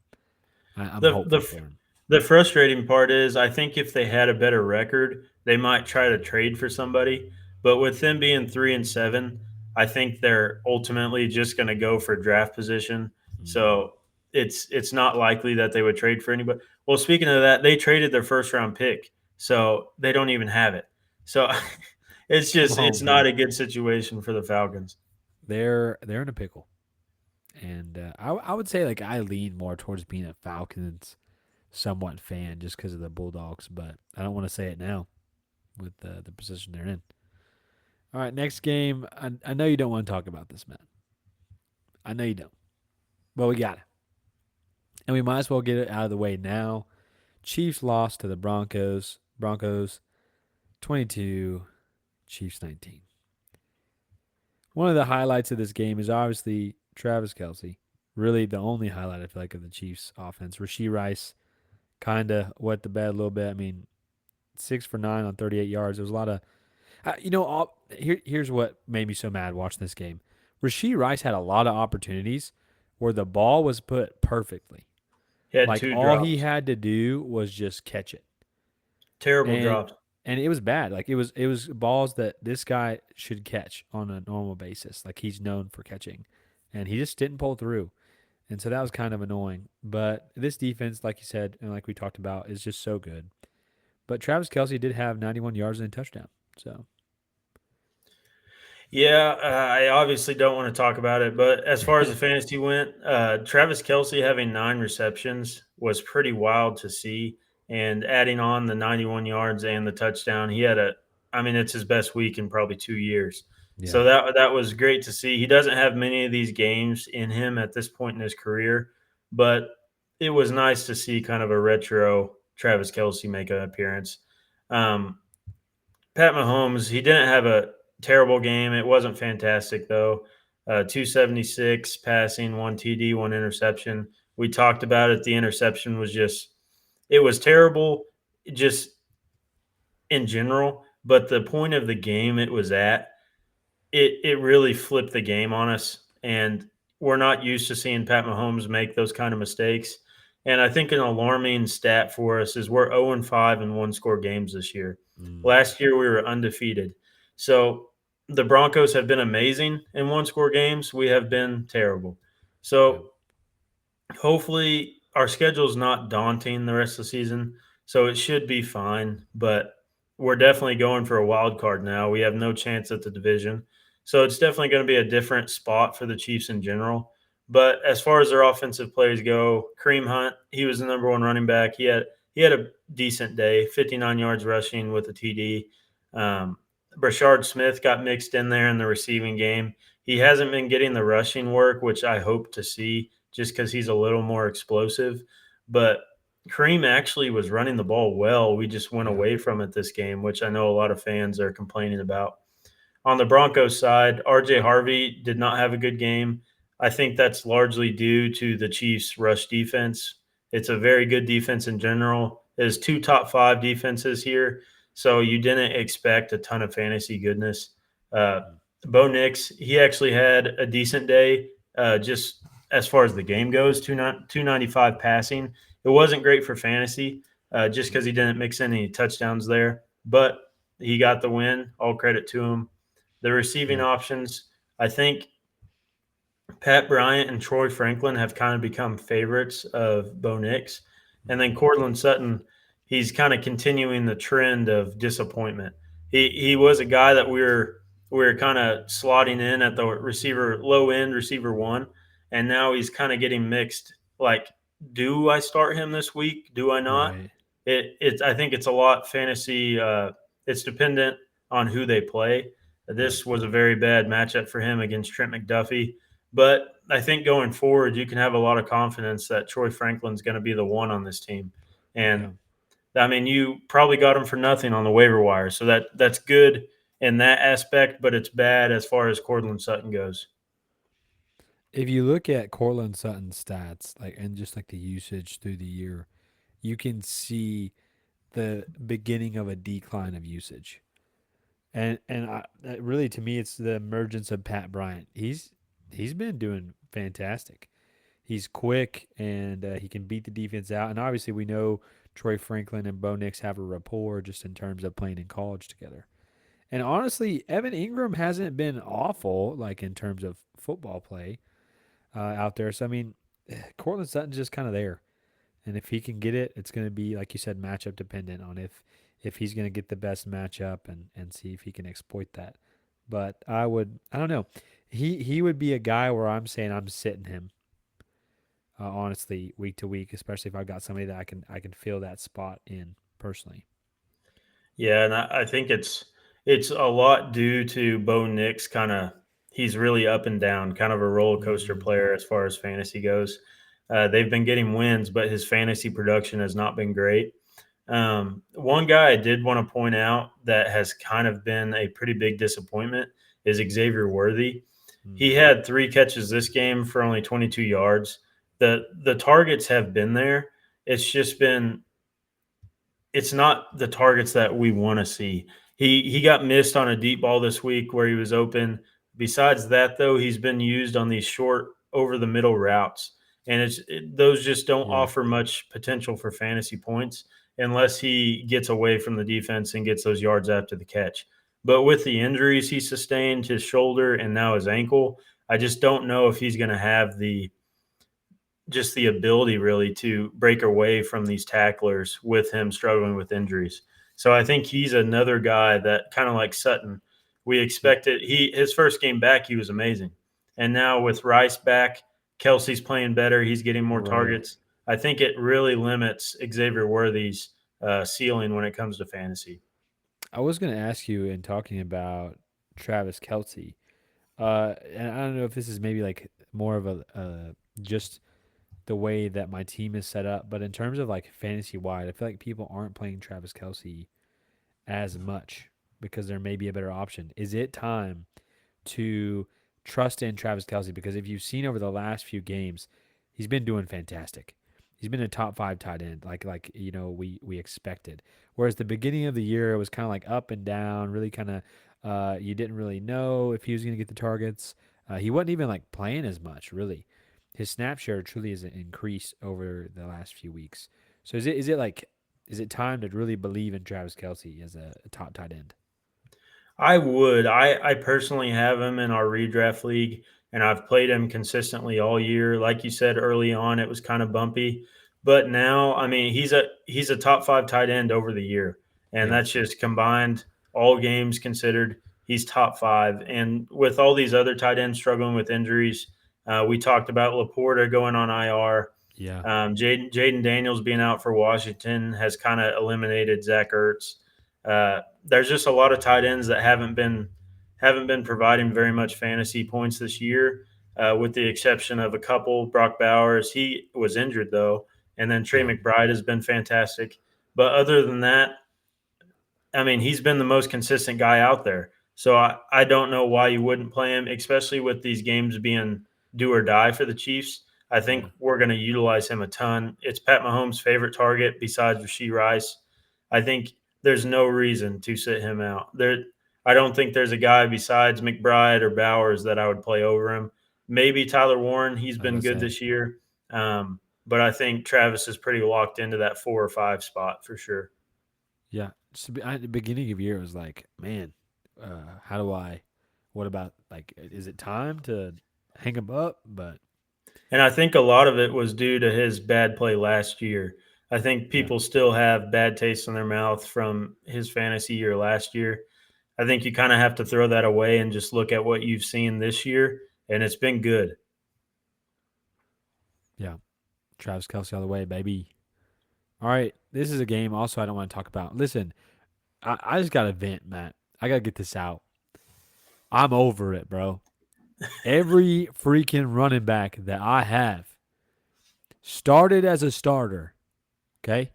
I'm The hopeful the for him. the frustrating part is I think if they had a better record, they might try to trade for somebody. But with them being 3-7, I think they're ultimately just going to go for draft position. Mm-hmm. So it's not likely that they would trade for anybody. Well, speaking of that, they traded their first round pick, so they don't even have it. So Come it's on, not man. a good situation for the Falcons. They're in a pickle, and I would say like I lean more towards being a Falcons somewhat fan just because of the Bulldogs, but I don't want to say it now with the position they're in. All right, next game. I know you don't want to talk about this, man. I know you don't, but we got it, and we might as well get it out of the way now. Chiefs lost to the Broncos. Broncos 22, Chiefs 19. One of the highlights of this game is obviously Travis Kelsey. Really the only highlight I feel like of the Chiefs offense. Rasheed Rice kind of wet the bed a little bit. I mean, 6 for 9 on 38 yards. There was a lot of, here's what made me so mad watching this game. Rasheed Rice had a lot of opportunities where the ball was put perfectly. He had Like two all he drops, had to do was just catch it. terrible And drops. and it was bad. Like it was balls that this guy should catch on a normal basis. Like he's known for catching. And he just didn't pull through. And so that was kind of annoying. But this defense, like you said, and like we talked about, is just so good. But Travis Kelsey did have 91 yards and a touchdown. So Yeah, I obviously don't want to talk about it, but as far as the fantasy went, Travis Kelsey having 9 receptions was pretty wild to see. And adding on the 91 yards and the touchdown, I mean, it's his best week in probably 2 years. yeah, So that was great to see. He doesn't have many of these games in him at this point in his career, but it was nice to see kind of a retro Travis Kelsey make an appearance. Um, Pat Mahomes, he didn't have a terrible game. It wasn't fantastic though. 276 passing, one TD, one interception. We talked about it. The interception was just it was terrible just in general, but the point of the game it was at, it really flipped the game on us, and we're not used to seeing Pat Mahomes make those kind of mistakes. And I think an alarming stat for us is we're 0-5 in one score games this year. mm, Last year we were undefeated. So the Broncos have been amazing in one score games. We have been terrible. yeah, So hopefully our schedule is not daunting the rest of the season, so it should be fine. But we're definitely going for a wild card now. We have no chance at the division, so it's definitely going to be a different spot for the Chiefs in general. But as far as their offensive plays go, Kareem Hunt, he was the number one running back. He had a decent day, 59 yards rushing with a TD. Brashard Smith got mixed in there in the receiving game. He hasn't been getting the rushing work, which I hope to see just because he's a little more explosive. But Kareem actually was running the ball well. We just went yeah, away from it this game, which I know a lot of fans are complaining about. On the Broncos side, RJ Harvey did not have a good game. I think that's largely due to the Chiefs' rush defense. It's a very good defense in general. There's two top five defenses here, so you didn't expect a ton of fantasy goodness. Uh, mm, Bo Nix, he actually had a decent day, just as far as the game goes, 295 passing. It wasn't great for fantasy, just mm, because he didn't mix in any touchdowns there, but he got the win. All credit to him. The receiving yeah, options, I think Pat Bryant and Troy Franklin have kind of become favorites of Bo Nix. And then mm, Cortland Sutton, he's kind of continuing the trend of disappointment. He was a guy that we were kind of slotting in at the receiver low end receiver one, and now he's kind of getting mixed. Like, do I start him this week? Do I not? right, It's I think it's a lot fantasy. It's dependent on who they play. yep, This was a very bad matchup for him against Trent McDuffie. But I think going forward, you can have a lot of confidence that Troy Franklin's going to be the one on this team. yeah. And I mean, you probably got him for nothing on the waiver wire, so that's good in that aspect. But it's bad as far as Cortland Sutton goes. If you look at Cortland Sutton's stats, like and just like the usage through the year, you can see the beginning of a decline of usage. Really to me, it's the emergence of Pat Bryant. He's been doing fantastic. He's quick and he can beat the defense out. And obviously, we know Troy Franklin and Bo Nix have a rapport just in terms of playing in college together. And honestly, Evan Ingram hasn't been awful, like in terms of football play out there. So I mean, Cortland Sutton's just kind of there, and if he can get it, it's going to be like you said, matchup dependent on if he's going to get the best matchup and see if he can exploit that. But I don't know, he would be a guy where I'm saying I'm sitting him honestly week to week, especially if I've got somebody that I can fill that spot in personally. Yeah, and I think it's a lot due to Bo Nix. Kind of, he's really up and down, kind of a roller coaster Mm, player as far as fantasy goes. They've been getting wins, but his fantasy production has not been great. One guy I did want to point out that has kind of been a pretty big disappointment is Xavier Worthy. He Mm, had 3 catches this game for only 22 yards. The targets have been there. It's just been it's not the targets that we want to see. He got missed on a deep ball this week where he was open. Besides that, though, he's been used on these short over the middle routes, and those just don't yeah, offer much potential for fantasy points unless he gets away from the defense and gets those yards after the catch. But with the injuries he sustained, his shoulder and now his ankle, I just don't know if he's going to have the ability really to break away from these tacklers with him struggling with injuries. So I think he's another guy that kind of like Sutton. We yeah, expected his first game back, he was amazing. And now with Rice back, Kelsey's playing better. He's getting more right. targets. I think it really limits Xavier Worthy's ceiling when it comes to fantasy. I was going to ask you in talking about Travis Kelsey, and I don't know if this is maybe like more of a just the way that my team is set up, but in terms of like fantasy wide, I feel like people aren't playing Travis Kelsey as much because there may be a better option. Is it time to trust in Travis Kelsey? Because if you've seen over the last few games, he's been doing fantastic. He's been a top five tight end, like we expected. Whereas the beginning of the year it was kind of like up and down, really kind of you didn't really know if he was going to get the targets. He wasn't even like playing as much, really. His snap share truly has increased over the last few weeks. So is it time to really believe in Travis Kelsey as a top tight end? I would. I personally have him in our redraft league, and I've played him consistently all year. Like you said early on, it was kind of bumpy, but now, I mean, he's a top 5 tight end over the year, and Yeah, that's just combined all games considered. He's top 5, and with all these other tight ends struggling with injuries, we talked about Laporta going on IR. yeah, Jaden Daniels being out for Washington has kind of eliminated Zach Ertz. There's just a lot of tight ends that haven't been providing very much fantasy points this year, with the exception of a couple. Brock Bowers, he was injured though, and then Trey yeah. McBride has been fantastic. But other than that, I mean, he's been the most consistent guy out there. So I don't know why you wouldn't play him, especially with these games being do or die for the Chiefs. I think Yeah. we're going to utilize him a ton. It's Pat Mahomes' favorite target besides Rasheed Rice. I think there's no reason to sit him out. I don't think there's a guy besides McBride or Bowers that I would play over him. Maybe Tyler Warren. He's I was been gonna good say, this year. But I think Travis is pretty locked into that 4 or 5 spot for sure. yeah. At the beginning of the year, it was like, man, how do I? What about like? Is it time to hang him up? But And I think a lot of it was due to his bad play last year. I think yeah, people still have bad taste in their mouth from his fantasy year last year. I think you kind of have to throw that away and just look at what you've seen this year, and it's been good. yeah. Travis Kelsey all the way, baby. All right, this is a game. Also, I don't want to talk about. Listen, I just got to vent, Matt. I got to get this out. I'm over it, bro. Every freaking running back that I have started as a starter, okay,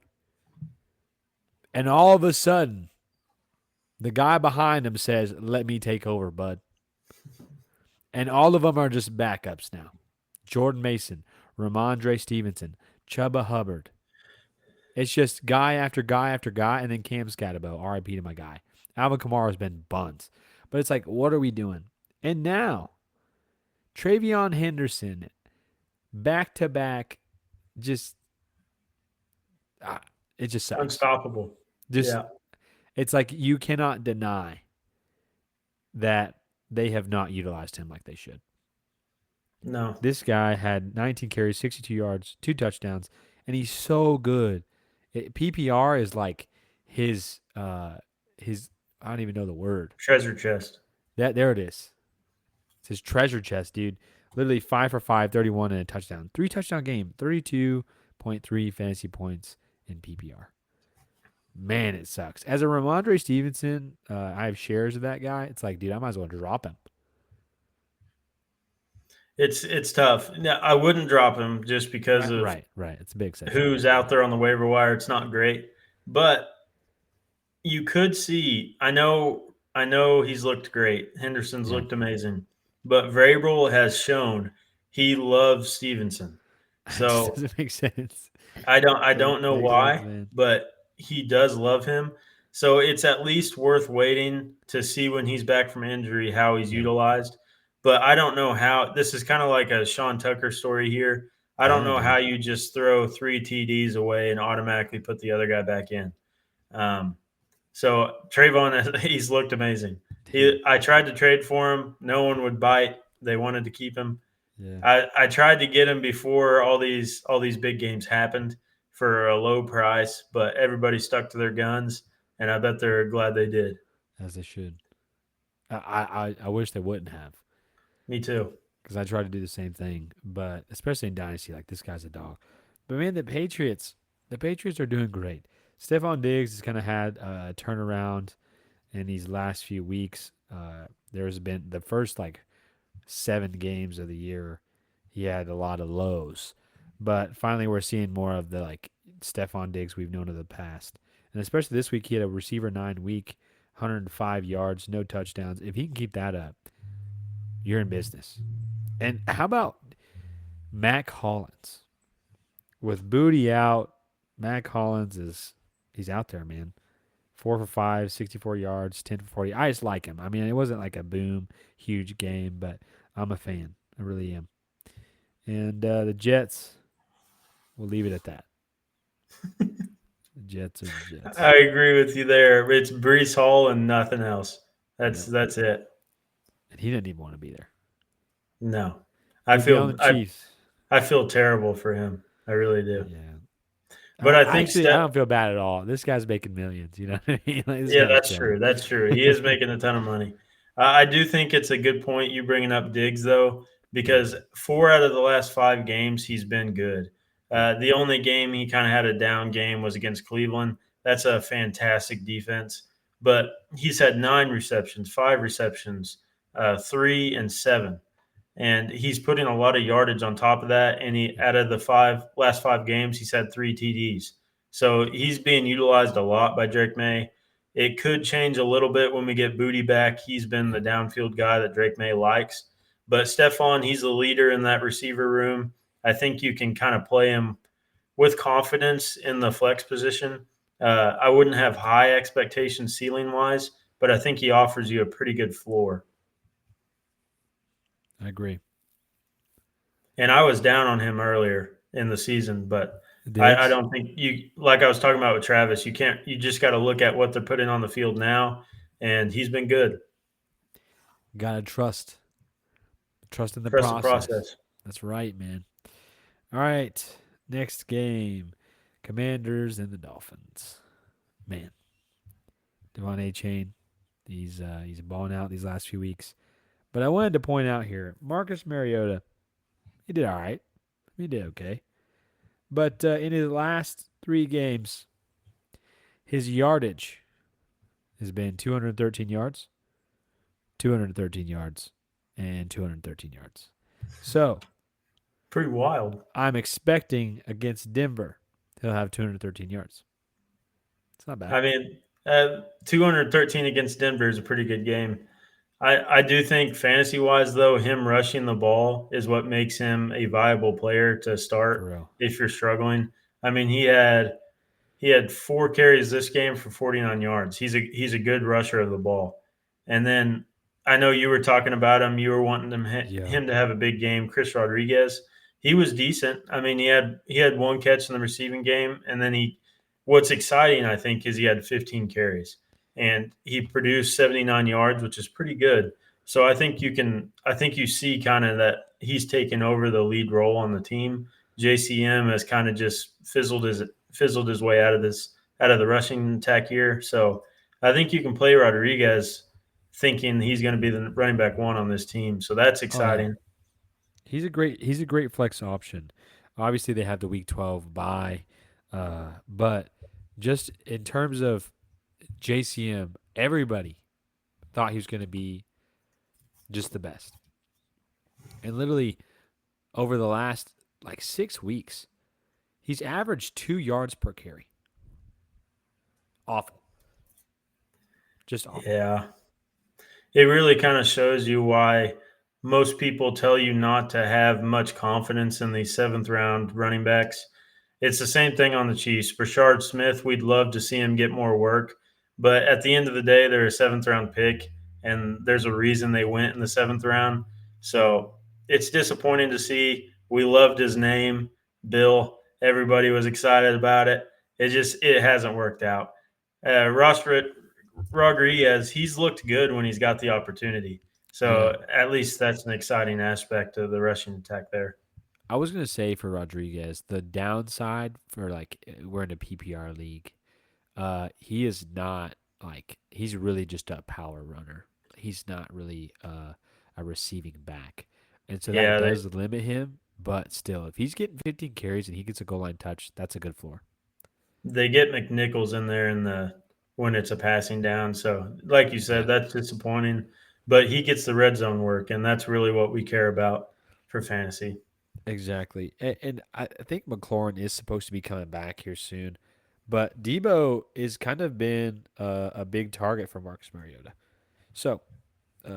and all of a sudden the guy behind him says, "Let me take over, bud." And all of them are just backups now. Jordan Mason, Ramondre Stevenson, Chuba Hubbard. It's just guy after guy after guy, and then Cam Scatabo, RIP to my guy. Alvin Kamara's been buns. But it's like, what are we doing? And now, Travion Henderson, back to back, just, ah, it just sucks. Unstoppable. Just, Yeah. it's like you cannot deny that they have not utilized him like they should. No. This guy had 19 carries, 62 yards, 2 touchdowns, and he's so good. PPR is like his I don't even know the word. Treasure chest. That there it is. It's his treasure chest, dude. Literally 5 for 5, 31 and a touchdown. 3 touchdown game, 32.3 fantasy points in PPR. Man, it sucks. As a Ramondre Stevenson, I have shares of that guy. It's like, dude, I might as well drop him. It's tough. Now, I wouldn't drop him just because of Right, right. It's a big exception. who's out there on the waiver wire. It's not great, but you could see. I know. He's looked great. Henderson's Yeah, looked amazing. but Vrabel has shown he loves Stevenson. It just So doesn't make sense. I Doesn't don't know make sense, why, man. but he does love him. So it's at least worth waiting to see when he's back from injury how he's Yep. utilized. But I don't know how this is kind of like a Sean Tucker story here. I don't Yeah, know how dude. you just throw three TDs away and automatically put the other guy back in. Um, so Trayvon, he's looked amazing. Dude. I tried to trade for him. No one would bite. They wanted to keep him. Yeah. I tried to get him before all these big games happened for a low price, but everybody stuck to their guns, and I bet they're glad they did. As they should. I wish they wouldn't have, Me too. because I tried to do the same thing, but especially in Dynasty, like this guy's a dog. But man, the Patriots are doing great. Stephon Diggs has kind of had a turnaround in these last few weeks. There's been the first like 7 games of the year, he had a lot of lows, but finally we're seeing more of the like Stephon Diggs we've known of the past, and especially this week he had a receiver 9 week, 105 yards, no touchdowns. If he can keep that up, you're in business. And how about Mac Hollins with Booty out? Mac Hollins he's out there, man. 4 for 5, 64 yards, 10 for 40. I just like him. I mean, it wasn't like a boom, huge game, but I'm a fan. I really am. And the Jets, we'll leave it at that. The Jets are the Jets. I agree with you there. It's Brees Hall and nothing else. That's Yep. that's it. And he didn't even want to be there. No, I He'd be on feel the I Chiefs. I feel terrible for him. I really do. Yeah. But I think Actually, I Steph. don't feel bad at all. This guy's making millions. You know what I mean? Like, this Yeah, guy's that's chilling. true. That's true. He is making a ton of money. I do think it's a good point you bringing up Diggs though, Yeah. because 4 out of the last 5 games he's been good. Yep. The only game he kind of had a down game was against Cleveland. That's a fantastic defense, but he's had 9 receptions, 5 receptions, 3 and 7, and he's putting a lot of yardage on top of that. And he Yep. out of the last 5 games, he's had 3 TDs. So he's being utilized a lot by Drake May. It could change a little bit when we get Booty back. He's been the Yep. downfield guy that Drake May likes. But Stephon, he's the leader in that receiver room. I think you can kind of play him with confidence in the flex position. I wouldn't have high expectations ceiling wise, but I think he offers you a pretty good floor. I agree. And I was down on him earlier in the season, but I Diggs, don't think you like I was talking about with Travis. You just got to look at what they're putting on the field now, and he's been good. gotta trust. Trust in the Trust the process. process. That's right, man. All right. Next game. Commanders and the Dolphins. Man. Devon A. Chain. He's balling out these last few weeks. But I wanted to point out here, Marcus Mariota, he did all right. He did okay. But in his last 3 games, his yardage has been 213 yards, 213 yards, and 213 yards. So Pretty wild. I'm expecting against Denver, he'll have 213 yards. It's not bad. I mean, 213 against Denver is a pretty good game. I do think fantasy wise though, him rushing the ball is what makes him a viable player to For start real. if you're struggling. I mean, he had 4 carries this game for 49 yards. He's a good rusher of the ball. And then I know you were talking about him. You were wanting Yeah. him to have a big game. Chris Rodriguez, he was decent. I mean, he had 1 catch in the receiving game, and then he. What's exciting, I think, is he had 15 carries and he produced 79 yards, which is pretty good. So I think you see kind of that he's taken over the lead role on the team. JCM has kind of just fizzled his way out of the rushing attack here. So I think you can play Rodriguez thinking he's going to be the running back one on this team. So that's Oh yeah. exciting. He's a great flex option. Obviously they have the week 12 bye. But just in terms of JCM, everybody thought he was going to be just the best. And literally over the last like 6 weeks, he's averaged 2 yards per carry. Awful. Just awful. Yeah. It really kind of shows you why most people tell you not to have much confidence in these seventh round running backs. It's the same thing on the Chiefs. Brashard Smith, we'd love to see him get more work, but at the end of the day, they're a seventh round pick, and there's a reason they went in the seventh round. So it's disappointing to see. We loved his name, Bill. Everybody was excited about it. It hasn't worked out. Ross Rodriguez, he's looked good when he's got the opportunity. Yeah. So at least that's an exciting aspect of the rushing attack there. I was gonna say for Rodriguez, the downside for we're in a PPR league. He is not like he's really just a power runner. He's not really a receiving back, and so that Yeah, does limit him. But still, if he's getting 15 carries and he gets a goal line touch, that's a good floor. they get McNichols in there in the when it's a passing down. So, like you said, Yeah, that's disappointing. But he gets the red zone work, and that's really what we care about for fantasy. exactly. And I think McLaurin is supposed to be coming back here soon, but Debo is kind of been a big target for Marcus Mariota. So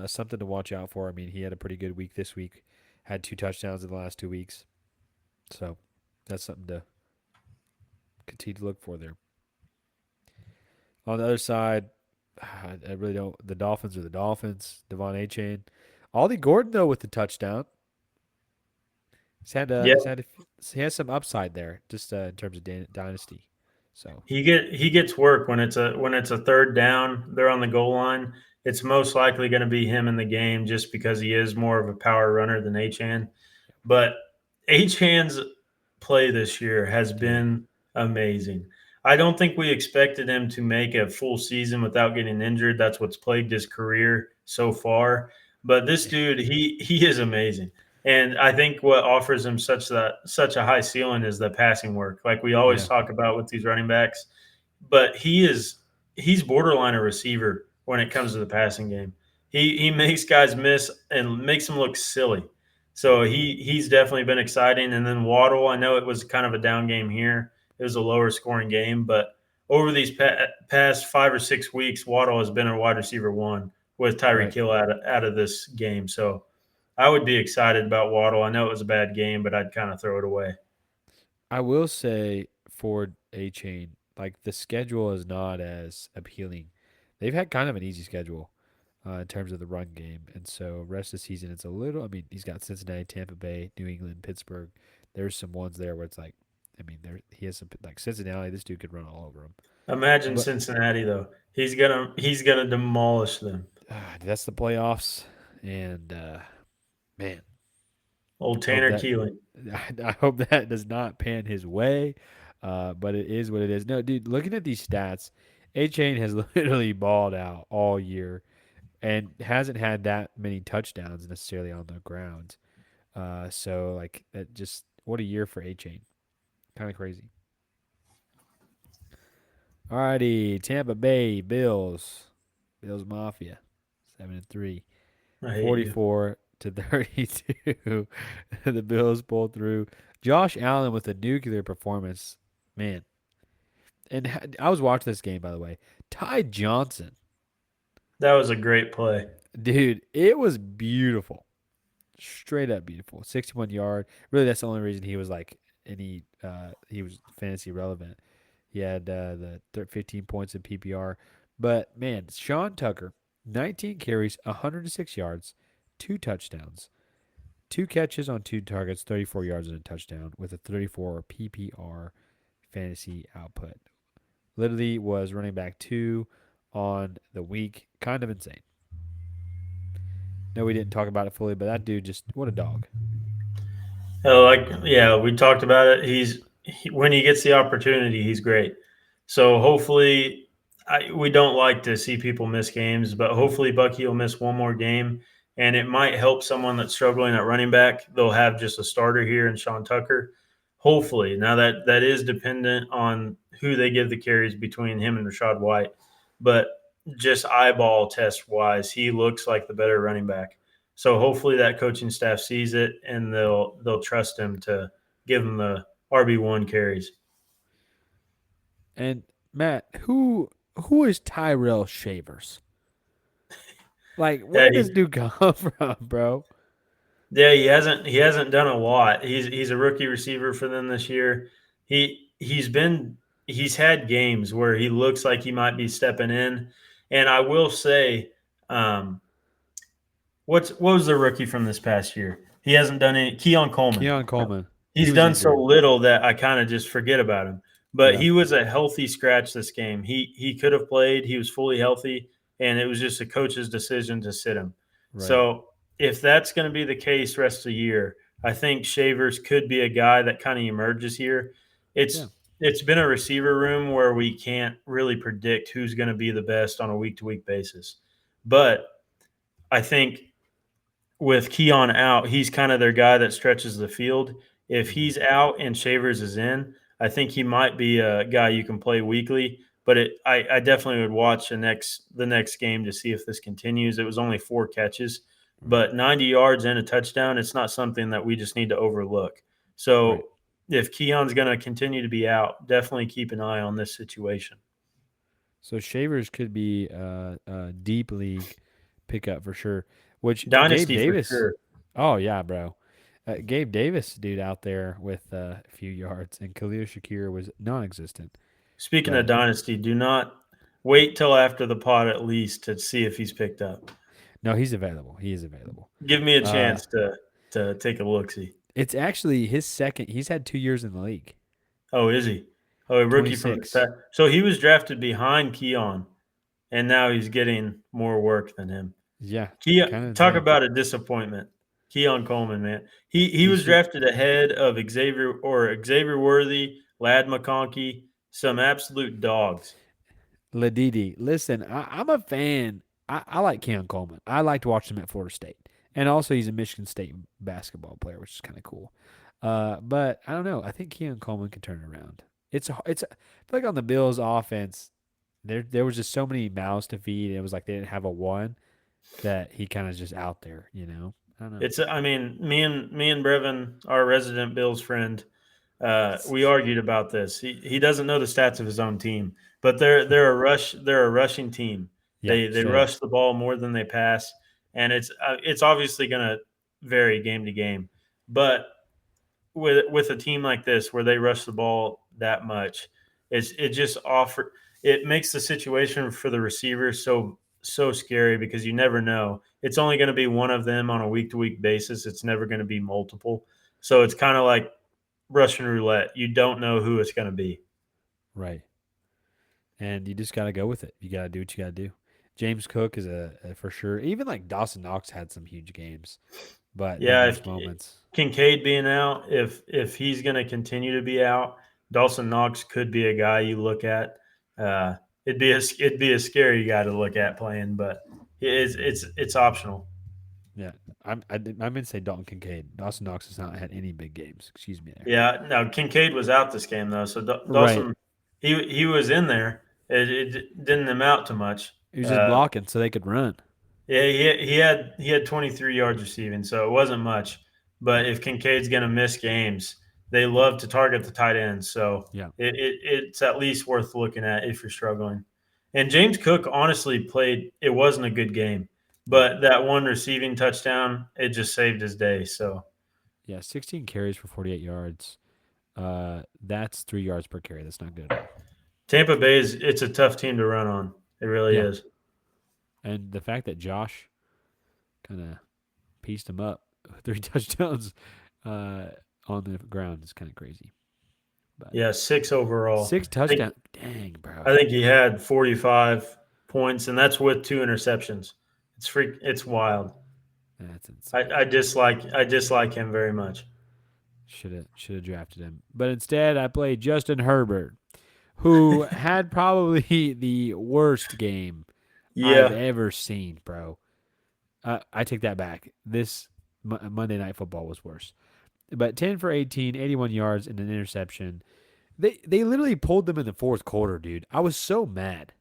something to watch out for. I mean, he had a pretty good week this week, had 2 touchdowns in the last 2 weeks. So that's something to continue to look for there. On the other side, I really don't. The Dolphins are the Dolphins. Devon A. Chain, Ollie Gordon though with the touchdown. Yeah, He has some upside there, just in terms of dynasty. So he gets work when it's a third down. They're on the goal line. It's most likely going to be him in the game just because he is more of a power runner than Achan. But Achan's play this year has yeah, been amazing. I don't think we expected him to make a full season without getting injured. That's what's plagued his career so far. But this dude, he is amazing. And I think what offers him such a high ceiling is the passing work, like we always yeah, talk about with these running backs. But he's borderline a receiver when it comes to the passing game. He makes guys miss and makes them look silly. So he's definitely been exciting. And then Waddle, I know it was kind of a down game here. It was a lower scoring game, but over these past 5 or 6 weeks, Waddle has been a wide receiver one with Tyreek right. Hill out of this game. So I would be excited about Waddle. I know it was a bad game, but I'd kind of throw it away. I will say for A Chain, like the schedule is not as appealing. They've had kind of an easy schedule in terms of the run game, and so rest of the season it's a little. I mean, he's got Cincinnati, Tampa Bay, New England, Pittsburgh. There's some ones there where it's like, I mean, there he has some like Cincinnati. This dude could run all over him, Imagine but Cincinnati though. He's gonna demolish them. that's the playoffs, and man, Old hope Tanner that Keeling. I hope that does not pan his way. But it is what it is. No, dude, looking at these stats, A Chain has literally balled out all year and hasn't had that many touchdowns necessarily on the ground. So like that just what a year for A Chain. Kind of crazy. Alrighty, Tampa Bay Bills. Bills Mafia. 7-3. I hate you. 44-32. The Bills pulled through. Josh Allen with a nuclear performance. Man. And I was watching this game, by the way. Ty Johnson. That was a great play. Dude, it was beautiful. Straight up beautiful. 61 yard. Really, that's the only reason he was like he was fantasy relevant. He had 15 points in PPR. But man, Sean Tucker, 19 carries, 106 yards, 2 touchdowns, 2 catches on 2 targets, 34 yards and a touchdown with a 34 PPR fantasy output. Literally was running back 2 on the week. Kind of insane. No, we didn't talk about it fully, but that dude just what a dog. Like yeah, we talked about it. When he gets the opportunity, he's great. So hopefully, we don't like to see people miss games, but hopefully Bucky will miss one more game, and it might help someone that's struggling at running back. They'll have just a starter here in Sean Tucker. Hopefully, now that is dependent on who they give the carries between him and Rashad White, but just eyeball test wise, he looks like the better running back. So hopefully that coaching staff sees it and they'll trust him to give him the RB1 carries. And Matt, who is Tyrell Shavers? Like, Yeah, where does dude come from, bro? Yeah, he hasn't done a lot. He's a rookie receiver for them this year. He's had games where he looks like he might be stepping in, and I will say, um, what was the rookie from this past year? He hasn't done any. Keon Coleman. Keon Coleman, he He's was done so injured. little that I kind of just forget about him. But Yeah, he was a healthy scratch this game. He could have played. He was fully healthy, and it was just a coach's decision to sit him. right. So if that's going to be the case rest of the year, I think Shavers could be a guy that kind of emerges here. Yeah, It's been a receiver room where we can't really predict who's going to be the best on a week to week basis. But I think with Keon out, he's kind of their guy that stretches the field. If hmm he's out and Shavers is in, I think he might be a guy you can play weekly. But I definitely would watch the next game to see if this continues. It was only 4 catches, right, but 90 yards and a touchdown. It's not something that we just need to overlook. right. So if Keon's going to continue to be out, definitely keep an eye on this situation. So Shavers could be a deep league pickup for sure. Which Gabe Dynasty for Davis, sure. oh yeah, bro. Gabe Davis, dude, out there with a few yards, and Khalil Shakir was non-existent. Speaking of But dynasty, do not wait till after the pod at least to see if he's picked up. no, he's available. He is available. Give me a Uh, chance to take a look see. it's actually his second. He's had 2 years in the league. Oh, is he? Oh, a rookie from this 26. past. So he was drafted behind Keon, and now he's getting more work than him. Yeah, kind Keon, of talk insane. about a disappointment. Keon Coleman, man. He He was should. drafted ahead of Xavier Worthy, Lad McConkey, some absolute dogs. Ladidi, listen, I'm a fan. I like Keon Coleman. I liked watching him at Florida State, and also he's a Michigan State basketball player, which is kind of cool. But I don't know. I think Keon Coleman can turn it around. I feel like on the Bills' offense, there was just so many mouths to feed. And it was like they didn't have a one that he kind of just out there. I don't know. I mean, me and Brevin, our resident Bills friend, we argued about this. He doesn't know the stats of his own team, but they're a rushing team. Yeah, They straight up. rush the ball more than they pass, and it's obviously going to vary game to game. But with a team like this where they rush the ball that much, it just offer it makes the situation for the receivers so scary because you never know. It's only going to be one of them on a week to week basis. It's never going to be multiple. So it's kind of like Russian roulette. You don't know who it's going to be. Right. And you just got to go with it. You got to do what you got to do. James Cook is a for sure. Even like Dawson Knox had some huge games, but then Yeah, there's if moments. Kincaid being out, if he's going to continue to be out, Dawson Knox could be a guy you look at. Uh, it'd be a scary guy to look at playing, but it's optional. Yeah, I'm gonna say Dalton Kincaid. Dawson Knox has not had any big games. Excuse me there. Yeah, no, Kincaid was out this game though, so Right. Dawson he was in there. It didn't amount to much. He was just Uh, blocking so they could run. Yeah, he had 23 yards receiving, so it wasn't much. But if Kincaid's going to miss games, they love to target the tight ends, so Yeah. it's at least worth looking at if you're struggling. And James Cook honestly played. It wasn't a good game, Right. but that one receiving touchdown it just saved his day. So Yeah. 16 carries for 48 yards. That's 3 yards per carry. That's not good at all. Tampa Bay it's a tough team to run on. It really Yeah. is. And the fact that Josh kind of pieced him up, 3 touchdowns uh, on the ground is kind of crazy. But Yeah, 6 overall. six I think touchdowns. Dang, bro. I think he had 45 points, and that's with 2 interceptions. It's wild. That's I, insane. I dislike him very much. Should have drafted him. But instead I played Justin Herbert, who had probably the worst game I've Yeah, ever seen, bro. I take that back. This Monday Night Football was worse. But 10 for 18, 81 yards, and an interception. They literally pulled them in the fourth quarter, dude. I was so mad.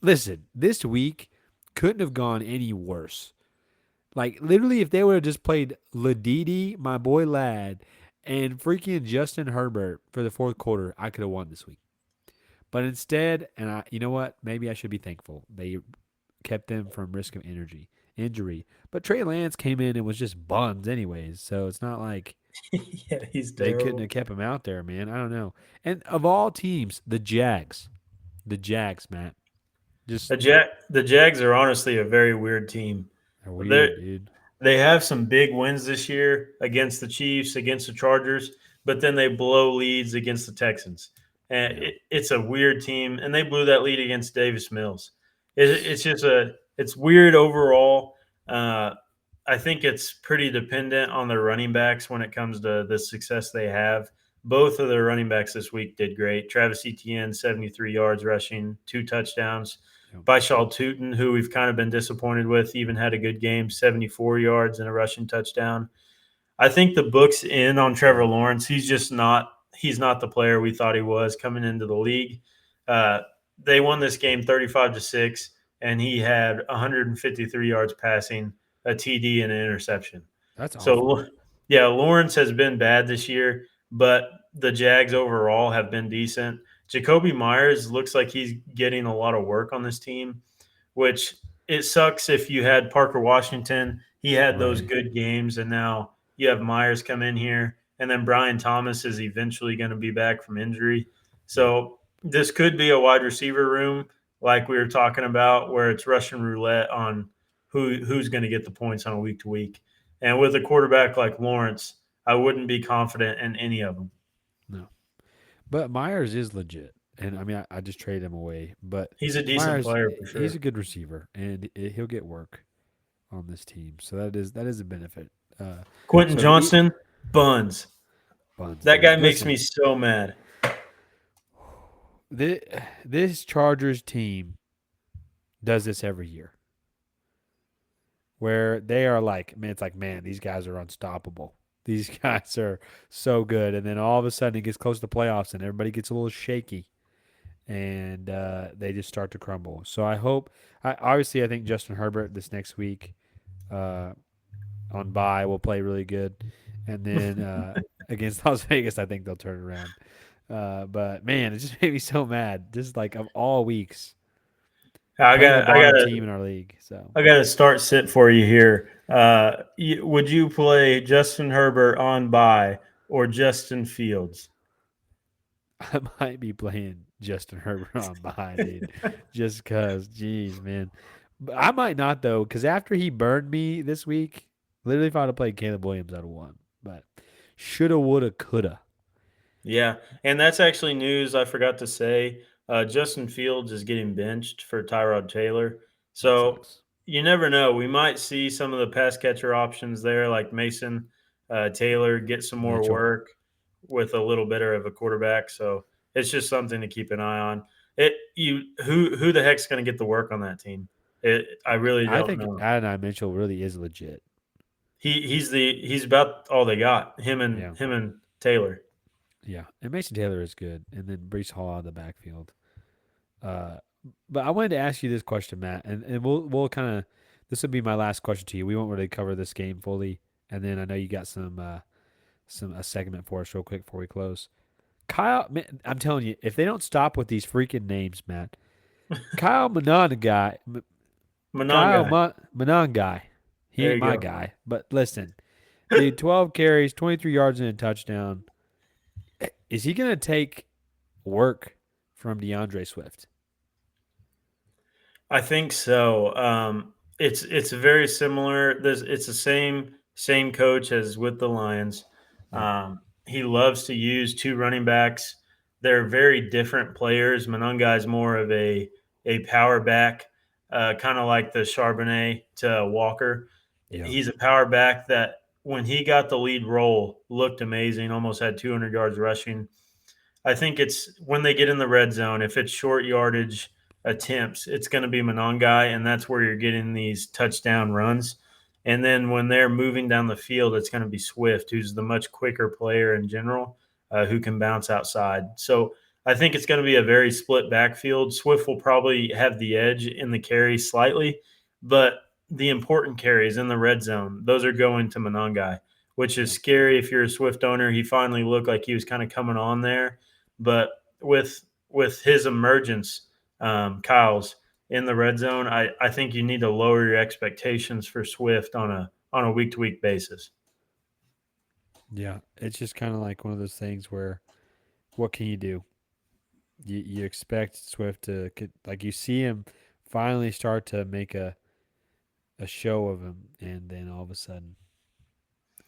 Listen, this week couldn't have gone any worse. Like, literally, if they would have just played Ladidi, my boy Lad, and freaking Justin Herbert for the fourth quarter, I could have won this week. But instead, you know what? Maybe I should be thankful. They kept them from risk of energy. injury. But Trey Lance came in and was just buns anyways, so it's not like Yeah, he's they couldn't terrible. have kept him out there, man. I don't know. And of all teams, the Jags, Matt, just The Jags are honestly a very weird team. are They weird, dude. they have some big wins this year against the Chiefs, against the Chargers, but then they blow leads against the Texans. And Yeah, it's a weird team, and they blew that lead against Davis Mills. It's just it's weird overall. Uh, I think it's pretty dependent on their running backs when it comes to the success they have. Both of their running backs this week did great. Travis Etienne, 73 yards rushing, 2 touchdowns. yeah, Baishal Tootin, who we've kind of been disappointed with, even had a good game, 74 yards and a rushing touchdown. I think the book's in on Trevor Lawrence. He's not the player we thought he was coming into the league. Uh, they won this game 35-6, and he had 153 yards passing, a TD, and an interception. that's awful. So, yeah, Lawrence has been bad this year, but the Jags overall have been decent. Jacoby Myers looks like he's getting a lot of work on this team, which it sucks if you had Parker Washington. He had those Right. good games, and now you have Myers come in here, and then Brian Thomas is eventually going to be back from injury. Yep. So this could be a wide receiver room, like we were talking about, where it's Russian roulette on who's going to get the points on a week to week. And with a quarterback like Lawrence, I wouldn't be confident in any of them. No. But Myers is legit. And I mean, I just traded him away. But He's a decent Myers, player for he's a sure. good receiver, and he'll get work on this team. So that is a benefit. Uh, Quentin so the Johnston, buns. Buns, That guy dude. makes Listen, me so mad. this Chargers team does this every year, where they are like, man, it's like, man, these guys are unstoppable. These guys are so good, and then all of a sudden it gets close to the playoffs, and everybody gets a little shaky, and they just start to crumble. So I hope, obviously, I think Justin Herbert this next week uh, on bye will play really good, and then against Las Vegas, I think they'll turn it around. But man, it just made me so mad. Just like of all weeks, I playing the got I bottom got team in our league. So I got to start sit for you here. Would you play Justin Herbert on bye or Justin Fields? I might be playing Justin Herbert on bye, dude, just cause. Jeez, man. But I might not though, because after he burned me this week, literally if I'd have played Caleb Williams, I'd have won. But shoulda, woulda, coulda. Yeah, and that's actually news I forgot to say. Justin Fields is getting benched for Tyrod Taylor. That So sucks. you never know. We might see some of the pass catcher options there, like Mason Taylor, get some more Mitchell. work with a little better of a quarterback. So it's just something to keep an eye on. It you who the heck's going to get the work on that team? I really I don't think know. Adonai Mitchell really is legit. He's about all they got. Him Yeah. and Taylor. Yeah. And Mason Taylor is good. And then Brees Hall out of the backfield. Uh, but I wanted to ask you this question, Matt, and we'll kind of this will be my last question to you. We won't really cover this game fully, and then I know you got some a segment for us real quick before we close. Kyle, man, I'm telling you, if they don't stop with these freaking names, Matt, Kyle Monongai, Mononga. Monongai, he There ain't you my go. guy. But listen, dude, 12 carries, 23 yards and a touchdown. Is he gonna take work from DeAndre Swift? I think so. It's very similar. It's the same coach as with the Lions. Yep. He loves to use two running backs. They're very different players. Mononga is more of a power back, kind of like the Charbonnet to Walker. Yeah. He's a power back that when he got the lead role looked amazing. Almost had 200 yards rushing. I think it's when they get in the red zone, if it's short yardage attempts, it's going to be Monongai, and that's where you're getting these touchdown runs. And then when they're moving down the field, it's going to be Swift, who's the much quicker player in general, who can bounce outside. So I think it's going to be a very split backfield. Swift will probably have the edge in the carry slightly, but the important carries in the red zone, those are going to Monongai, which is Yep. scary if you're a Swift owner. He finally looked like he was kind of coming on there, but with his emergence, Kyle's, in the red zone, I think you need to lower your expectations for Swift on a week to week basis. Yeah, it's just kind of like one of those things where what can you do? You expect Swift to like you see him finally start to make a show of him, and then all of a sudden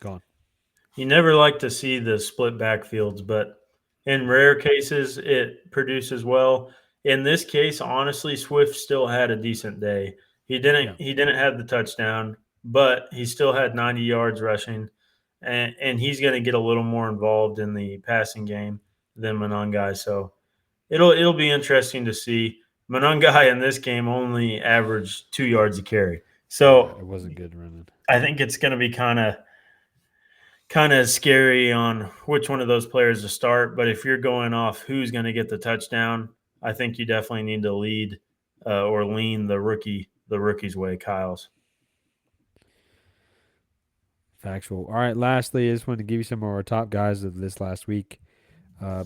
gone. You never like to see the split backfields, but in rare cases, it produces well. In this case, honestly, Swift still had a decent day. Yeah, He didn't have the touchdown, but he still had 90 yards rushing, and he's going to get a little more involved in the passing game than Monangai. So it'll be interesting to see. Monangai in this game only averaged 2 yards a carry, yeah, so it wasn't good running. I think it's going to be kind of scary on which one of those players to start. But if you're going off who's going to get the touchdown, I think you definitely need to lead or lean the rookie's way, Kyle's. Factual. All right, lastly, I just wanted to give you some of our top guys of this last week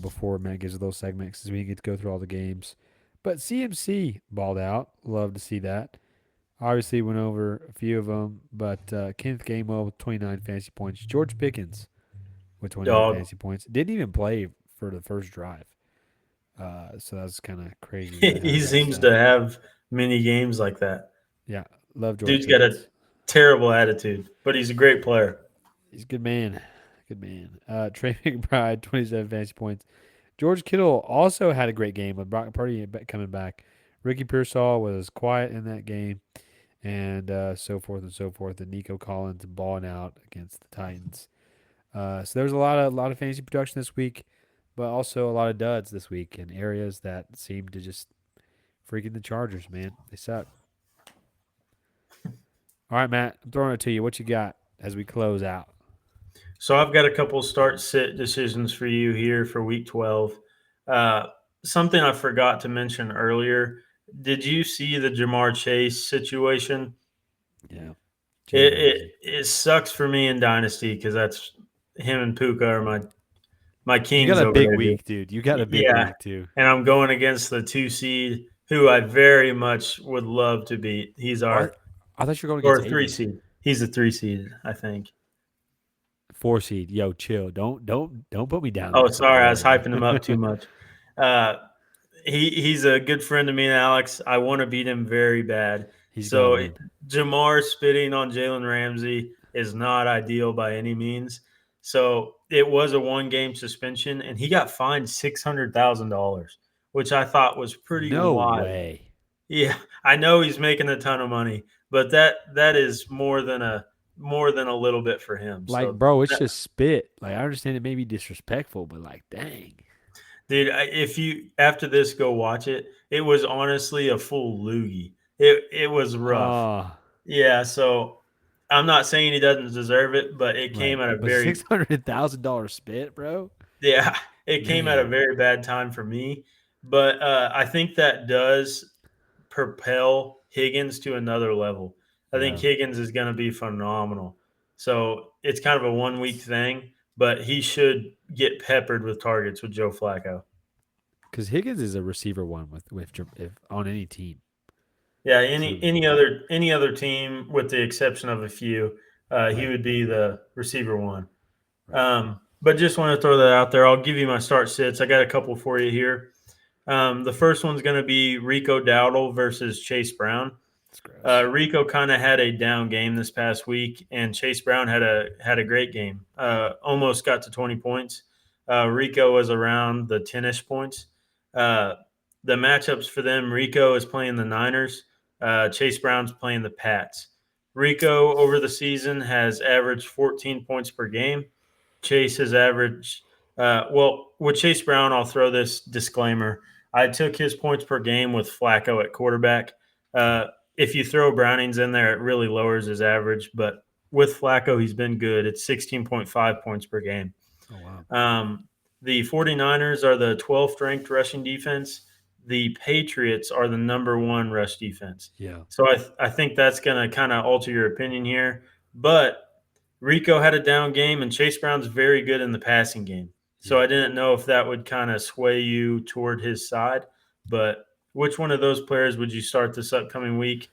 before Matt gives us those segments because we didn't get to go through all the games. But CMC balled out. Love to see that. Obviously, went over a few of them, but Kenneth Gainwell with 29 fantasy points. George Pickens with 29 Dog, fantasy points. Didn't even play for the first drive. So that's kind of crazy that how he he got seems to stacked. have many games like that. Yeah, love George Dude's got a Pickens. terrible attitude, but he's a great player. He's a good man. Good man. Trey McBride, 27 fantasy points. George Kittle also had a great game with Brock Purdy coming back. Ricky Pearsall was quiet in that game, and so forth and so forth. And Nico Collins balling out against the Titans. So there's a lot of fantasy production this week, but also a lot of duds this week in areas that seem to just freaking the Chargers. Man, they suck. All right, Matt, I'm throwing it to you. What you got as we close out? So I've got a couple start sit decisions for you here for week 12. Uh, Something I forgot to mention earlier. Did you see the Jamar Chase situation? Yeah, It Jalen it, Ramsey. it sucks for me in Dynasty because that's him and Puka are my You got kings a over big there, dude. week, dude. You got a big Yeah, week too. and I'm going against the 2 seed, who I very much would love to beat. He's Are our I thought you were going or against three AJ. seed. He's a 3 seed, I think. 4 seed. Yo, chill. Don't put me down Oh, there. sorry, I was Whatever. hyping him up too much. Uh, he's a good friend of me and Alex. I want to beat him very bad. He's got to So win. Jamar spitting on Jalen Ramsey is not ideal by any means. So it was a 1 game suspension, and he got fined $600,000, which I thought was pretty No wild. way. Yeah, I know he's making a ton of money, but that is more than a little bit for him. Like, So bro, it's just spit. Like, I understand it may be disrespectful, but like, dang. dude, if you after this go watch it, it was honestly a full loogie. It was rough. Oh, Yeah, so I'm not saying he doesn't deserve it, but it came right. at a But $600,000 spit, bro. yeah, it came at a Man. very bad time for me. But I think that does propel Higgins to another level. I think Yeah. Higgins is going to be phenomenal. So it's kind of a 1 week thing, but he should get peppered with targets with Joe Flacco. Because Higgins is a receiver one with if on any team, Yeah, truly. any other team, with the exception of a few, he Right. would be the receiver one. Right. But just want to throw that out there. I'll give you my start sits. I got a couple for you here. The first one's going to be Rico Dowdle versus Chase Brown. It's gross. Rico kind of had a down game this past week, and Chase Brown had a great game. Almost got to 20 points. Rico was around the 10ish points. Uh, the matchups for them: Rico is playing the Niners. Chase Brown's playing the Pats. Rico over the season has averaged 14 points per game. Chase has averaged. Well, with Chase Brown, I'll throw this disclaimer. I took his points per game with Flacco at quarterback. Okay. If you throw Brownings in there, it really lowers his average. But with Flacco, he's been good. It's 16.5 points per game. Oh wow. Um, the 49ers are the 12th ranked rushing defense. The Patriots are the number 1 rush defense. Yeah. So I think that's going to kind of alter your opinion here. But Rico had a down game, and Chase Brown's very good in the passing game. So Yeah. I didn't know if that would kind of sway you toward his side, but Which one of those players would you start this upcoming week?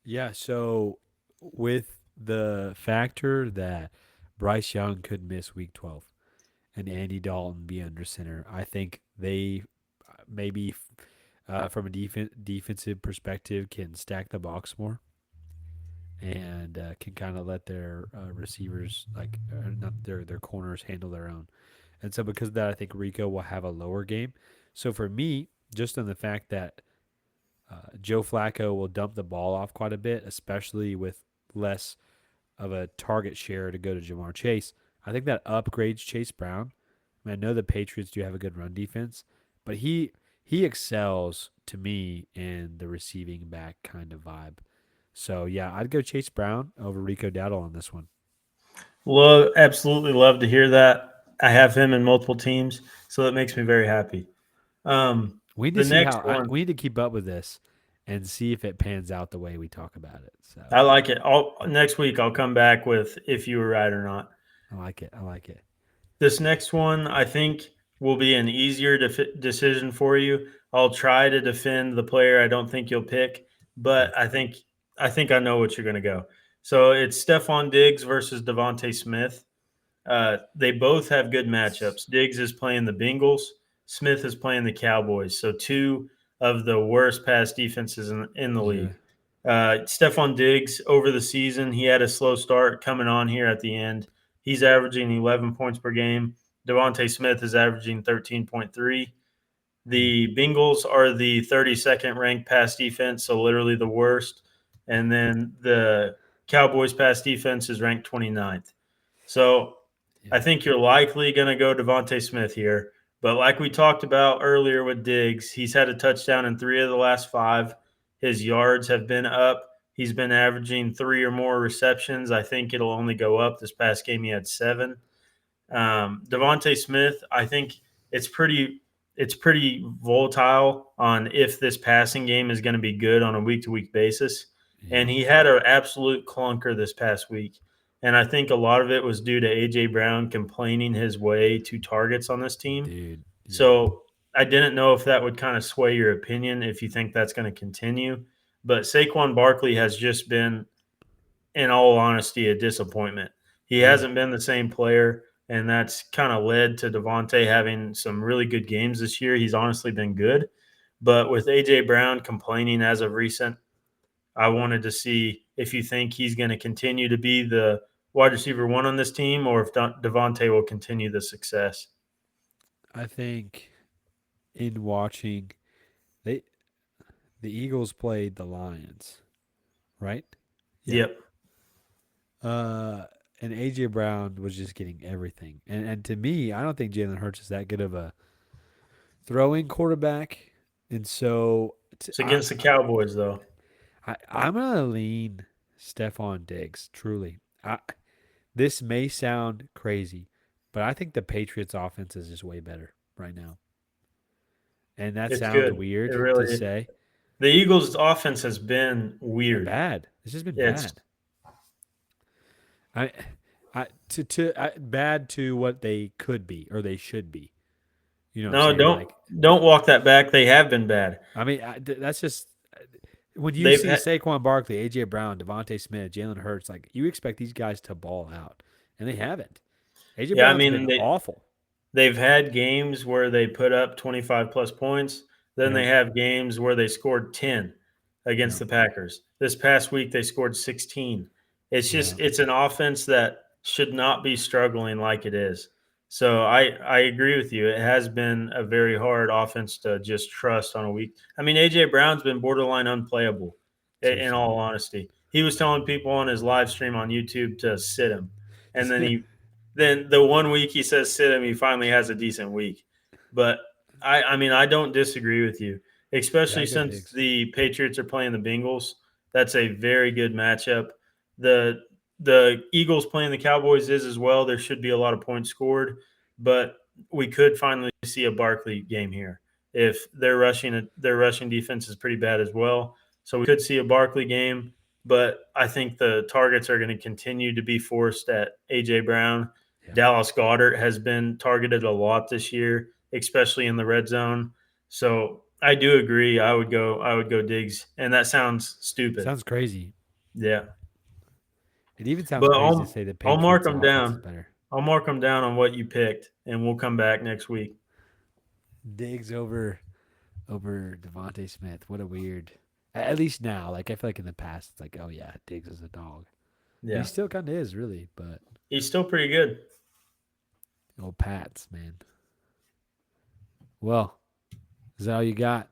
Yeah, so with the factor that Bryce Young could miss week 12 and Andy Dalton be under center, I think they maybe from a defensive perspective can stack the box more and can kind of let their receivers not their corners handle their own. And so because of that, I think Rico will have a lower game. So for me, just on the fact that Joe Flacco will dump the ball off quite a bit, especially with less of a target share to go to Jamar Chase. I think that upgrades Chase Brown. I mean, I know the Patriots do have a good run defense, but he excels to me in the receiving back kind of vibe. So yeah, I'd go Chase Brown over Rico Dowdle on this one. Absolutely love to hear that. I have him in multiple teams, so that makes me very happy. We need to The see next how one, we need to keep up with this and see if it pans out the way we talk about it. So I like it. Next week, I'll come back with if you were right or not. I like it. I like it. This next one, I think, will be an easier decision for you. I'll try to defend the player I don't think you'll pick, Okay. but I think I know what you're going to go. So it's Stephon Diggs versus Devontae Smith. They both have good matchups. Diggs is playing the Bengals. Smith is playing the Cowboys. So two of the worst pass defenses in the Yeah. league. Stephon Diggs over the season, he had a slow start coming on here at the end. He's averaging 11 points per game. Devontae Smith is averaging 13.3. Yeah. The Bengals are the 32nd ranked pass defense, so literally the worst. And then the Cowboys pass defense is ranked 29th. So I Yeah. think you're likely going to go Devontae Smith here. But like we talked about earlier with Diggs, he's had a touchdown in 3 of the last 5. His yards have been up. He's been averaging 3 or more receptions. I think it'll only go up. This past game, he had 7. Devontae Smith, I think it's pretty it's pretty volatile on if this passing game is going to be good on a week to week basis. Yeah. And he had an absolute clunker this past week. And I think a lot of it was due to AJ Brown complaining his way to targets on this team. Dude. Yeah. So I didn't know if that would kind of sway your opinion if you think that's going to continue. But Saquon Barkley has just been, in all honesty, a disappointment. He Yeah. hasn't been the same player, and that's kind of led to Devontae having some really good games this year. He's honestly been good. But with AJ Brown complaining as of recent, I wanted to see if you think he's going to continue to be the wide receiver one on this team or if Devontae will continue the success. I think in watching they the Eagles played the Lions, right? Yeah. Yep. Uh and AJ Brown was just getting everything. And to me, I don't think Jalen Hurts is that good of a throwing quarterback. And so It's against the Cowboys, though. I'm gonna lean Stephon Diggs. Truly, this may sound crazy, but I think the Patriots' offense is just way better right now. And that It's sounds good. It weird to really say. The Eagles' offense has been It's been weird. bad. It's just been It's bad. I, bad to what they could be or they should be. You know what I'm no, saying? don't walk that back. They have been bad. I mean, that's just when you They've see had Saquon Barkley, AJ Brown, Devontae Smith, Jalen Hurts, like you expect these guys to ball out, and they haven't. AJ yeah, I Brown's mean been awful. they've had games where they put up 25 plus points. Then Yeah, they have games where they scored 10 against yeah, the Packers. This past week they scored 16. yeah. It's an offense that should not be struggling like it is. So I agree with you. It has been a very hard offense to just trust on a week. I mean, AJ Brown's been borderline unplayable in Seriously. all honesty. He was telling people on his live stream on YouTube to sit him. And then the one week he says sit him, he finally has a decent week. But I mean, I don't disagree with you, Yeah, especially I go since Diggs. the Patriots are playing the Bengals. That's a very good matchup. The the Eagles playing the Cowboys is as well. There should be a lot of points scored, but we could finally see a Barkley game here. If their rushing defense is pretty bad as well, so we could see a Barkley game. But I think the targets are going to continue to be forced at AJ Brown. Yeah, Dallas Goddard has been targeted a lot this year, especially in the red zone. So I do agree. I would go Diggs, and that sounds stupid. Sounds crazy. Yeah, It even sounds but crazy to I'll say the I'll mark Patriots' them offense is down. better. I'll mark them down on what you picked, and we'll come back next week. Diggs over Devontae Smith. What a weird. At least now, like I feel like in the past, it's like, oh yeah, Diggs is a dog, and he Yeah, still kind of is really. But he's still pretty good. old Pats, man. Well, is that all you got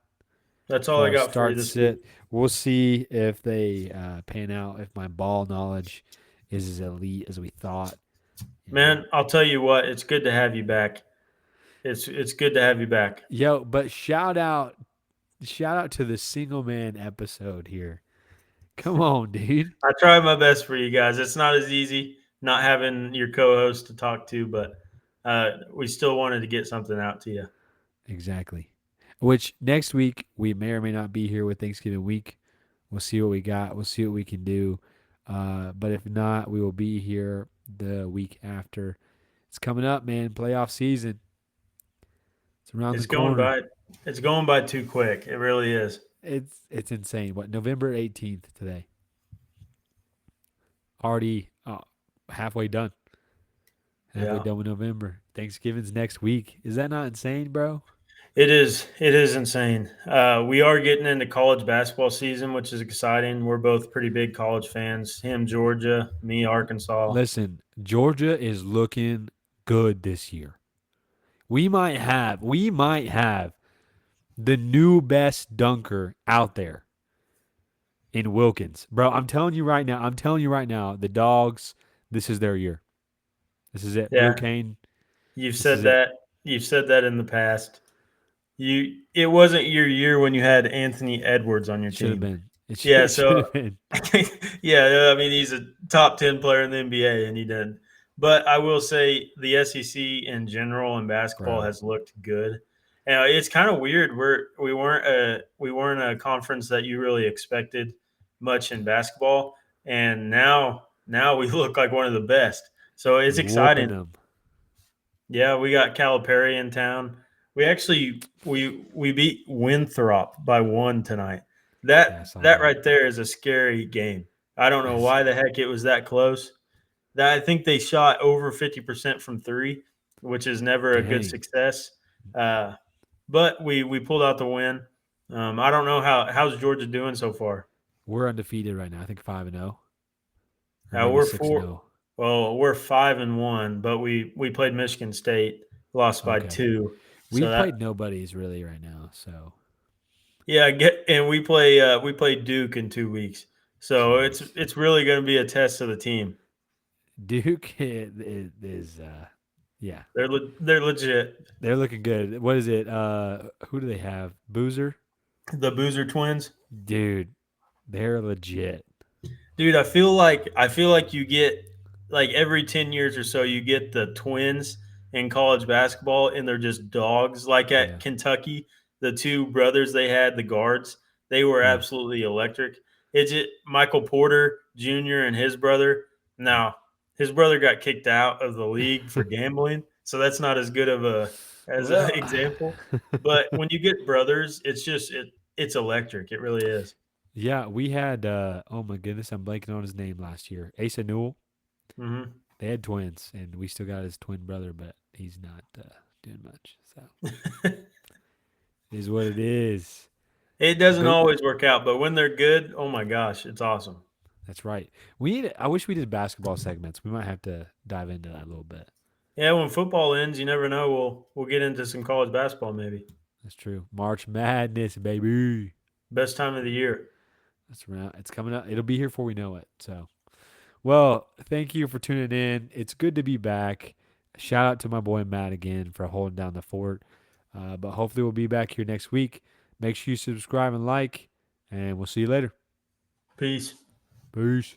That's all for I our got for you start this week, sit? We'll see if they pan out. If my ball knowledge is as elite as we thought. You know, man. I'll tell you what. It's good to have you back. It's good to have you back. yo. But shout out to the single man episode here. Come on, dude. I try my best for you guys. It's not as easy not having your co-host to talk to, but we still wanted to get something out to you. Exactly. Which next week we may or may not be here with Thanksgiving week. We'll see what we got. We'll see what we can do. But if not, we will be here the week after. It's coming up, man. Playoff season. It's around the It's going corner. by. It's going by too quick. It really is. It's insane. What November 18th today? Already halfway done. Halfway Yeah. done with November. Thanksgiving's next week. Is that not insane, bro? It is. It is insane. We are getting into college basketball season, which is exciting. We're both pretty big college fans. Him, Georgia. Me, Arkansas. Listen, Georgia is looking good this year. We might have the new best dunker out there in Wilkins. Bro, I'm telling you right now, the dogs, this is their year. This is it. Blue Yeah, Cane, you've this is said it. that. You've said that in the past. It wasn't your year when you had Anthony Edwards on your Should have team. been. It should, Yeah, it should so have been. yeah, I mean he's a top 10 player in the NBA and he didn't. But I will say the SEC in general in basketball Bro, has looked good. And it's kind of weird. We weren't a conference that you really expected much in basketball, and now we look like one of the best. So it's whooping exciting. them. Yeah, we got Calipari in town. We beat Winthrop by one tonight. Yeah, I That saw that that. right there is a scary game. I don't know That's, why the heck it was that close. That I think they shot over 50% from three, which is never a good dang. success. Uh, but we pulled out the win. I don't know how's Georgia doing so far. We're undefeated right now. I think 5-0 or maybe We're 6 and four. 0. Well, we're 5-1, but we played Michigan State, lost by Okay. two. So We've that played nobodies really right now. So, yeah, and we play Duke in 2 weeks. So it's jeez. it's really going to be a test of the team. Duke is yeah. They're legit. They're looking good. What is it? Who do they have? Boozer? The Boozer twins. Dude, they're legit. Dude, I feel like you get like every 10 years or so you get the twins in college basketball and they're just dogs. Like at Yeah. Kentucky, the two brothers they had, the guards, they were Yeah. absolutely electric. It's it Michael Porter Jr. and his brother. Now, his brother got kicked out of the league for gambling, so that's not as good of a as an Well, example. But when you get brothers, it's electric. It really is. yeah, we had oh my goodness, I'm blanking on his name last year. Asa Newell. Hmm. They had twins and we still got his twin brother, but he's not doing much. So, it is what it is. It doesn't But always work out, but when they're good, oh my gosh, it's awesome. that's right. I wish we did basketball segments. We might have to dive into that a little bit. Yeah, when football ends, you never know. We'll get into some college basketball maybe. That's true. March Madness, baby. Best time of the year. That's right. It's coming up. It'll be here before we know it. So, well, thank you for tuning in. It's good to be back. Shout out to my boy Matt again for holding down the fort. But hopefully, we'll be back here next week. Make sure you subscribe and like, and we'll see you later. Peace. Peace.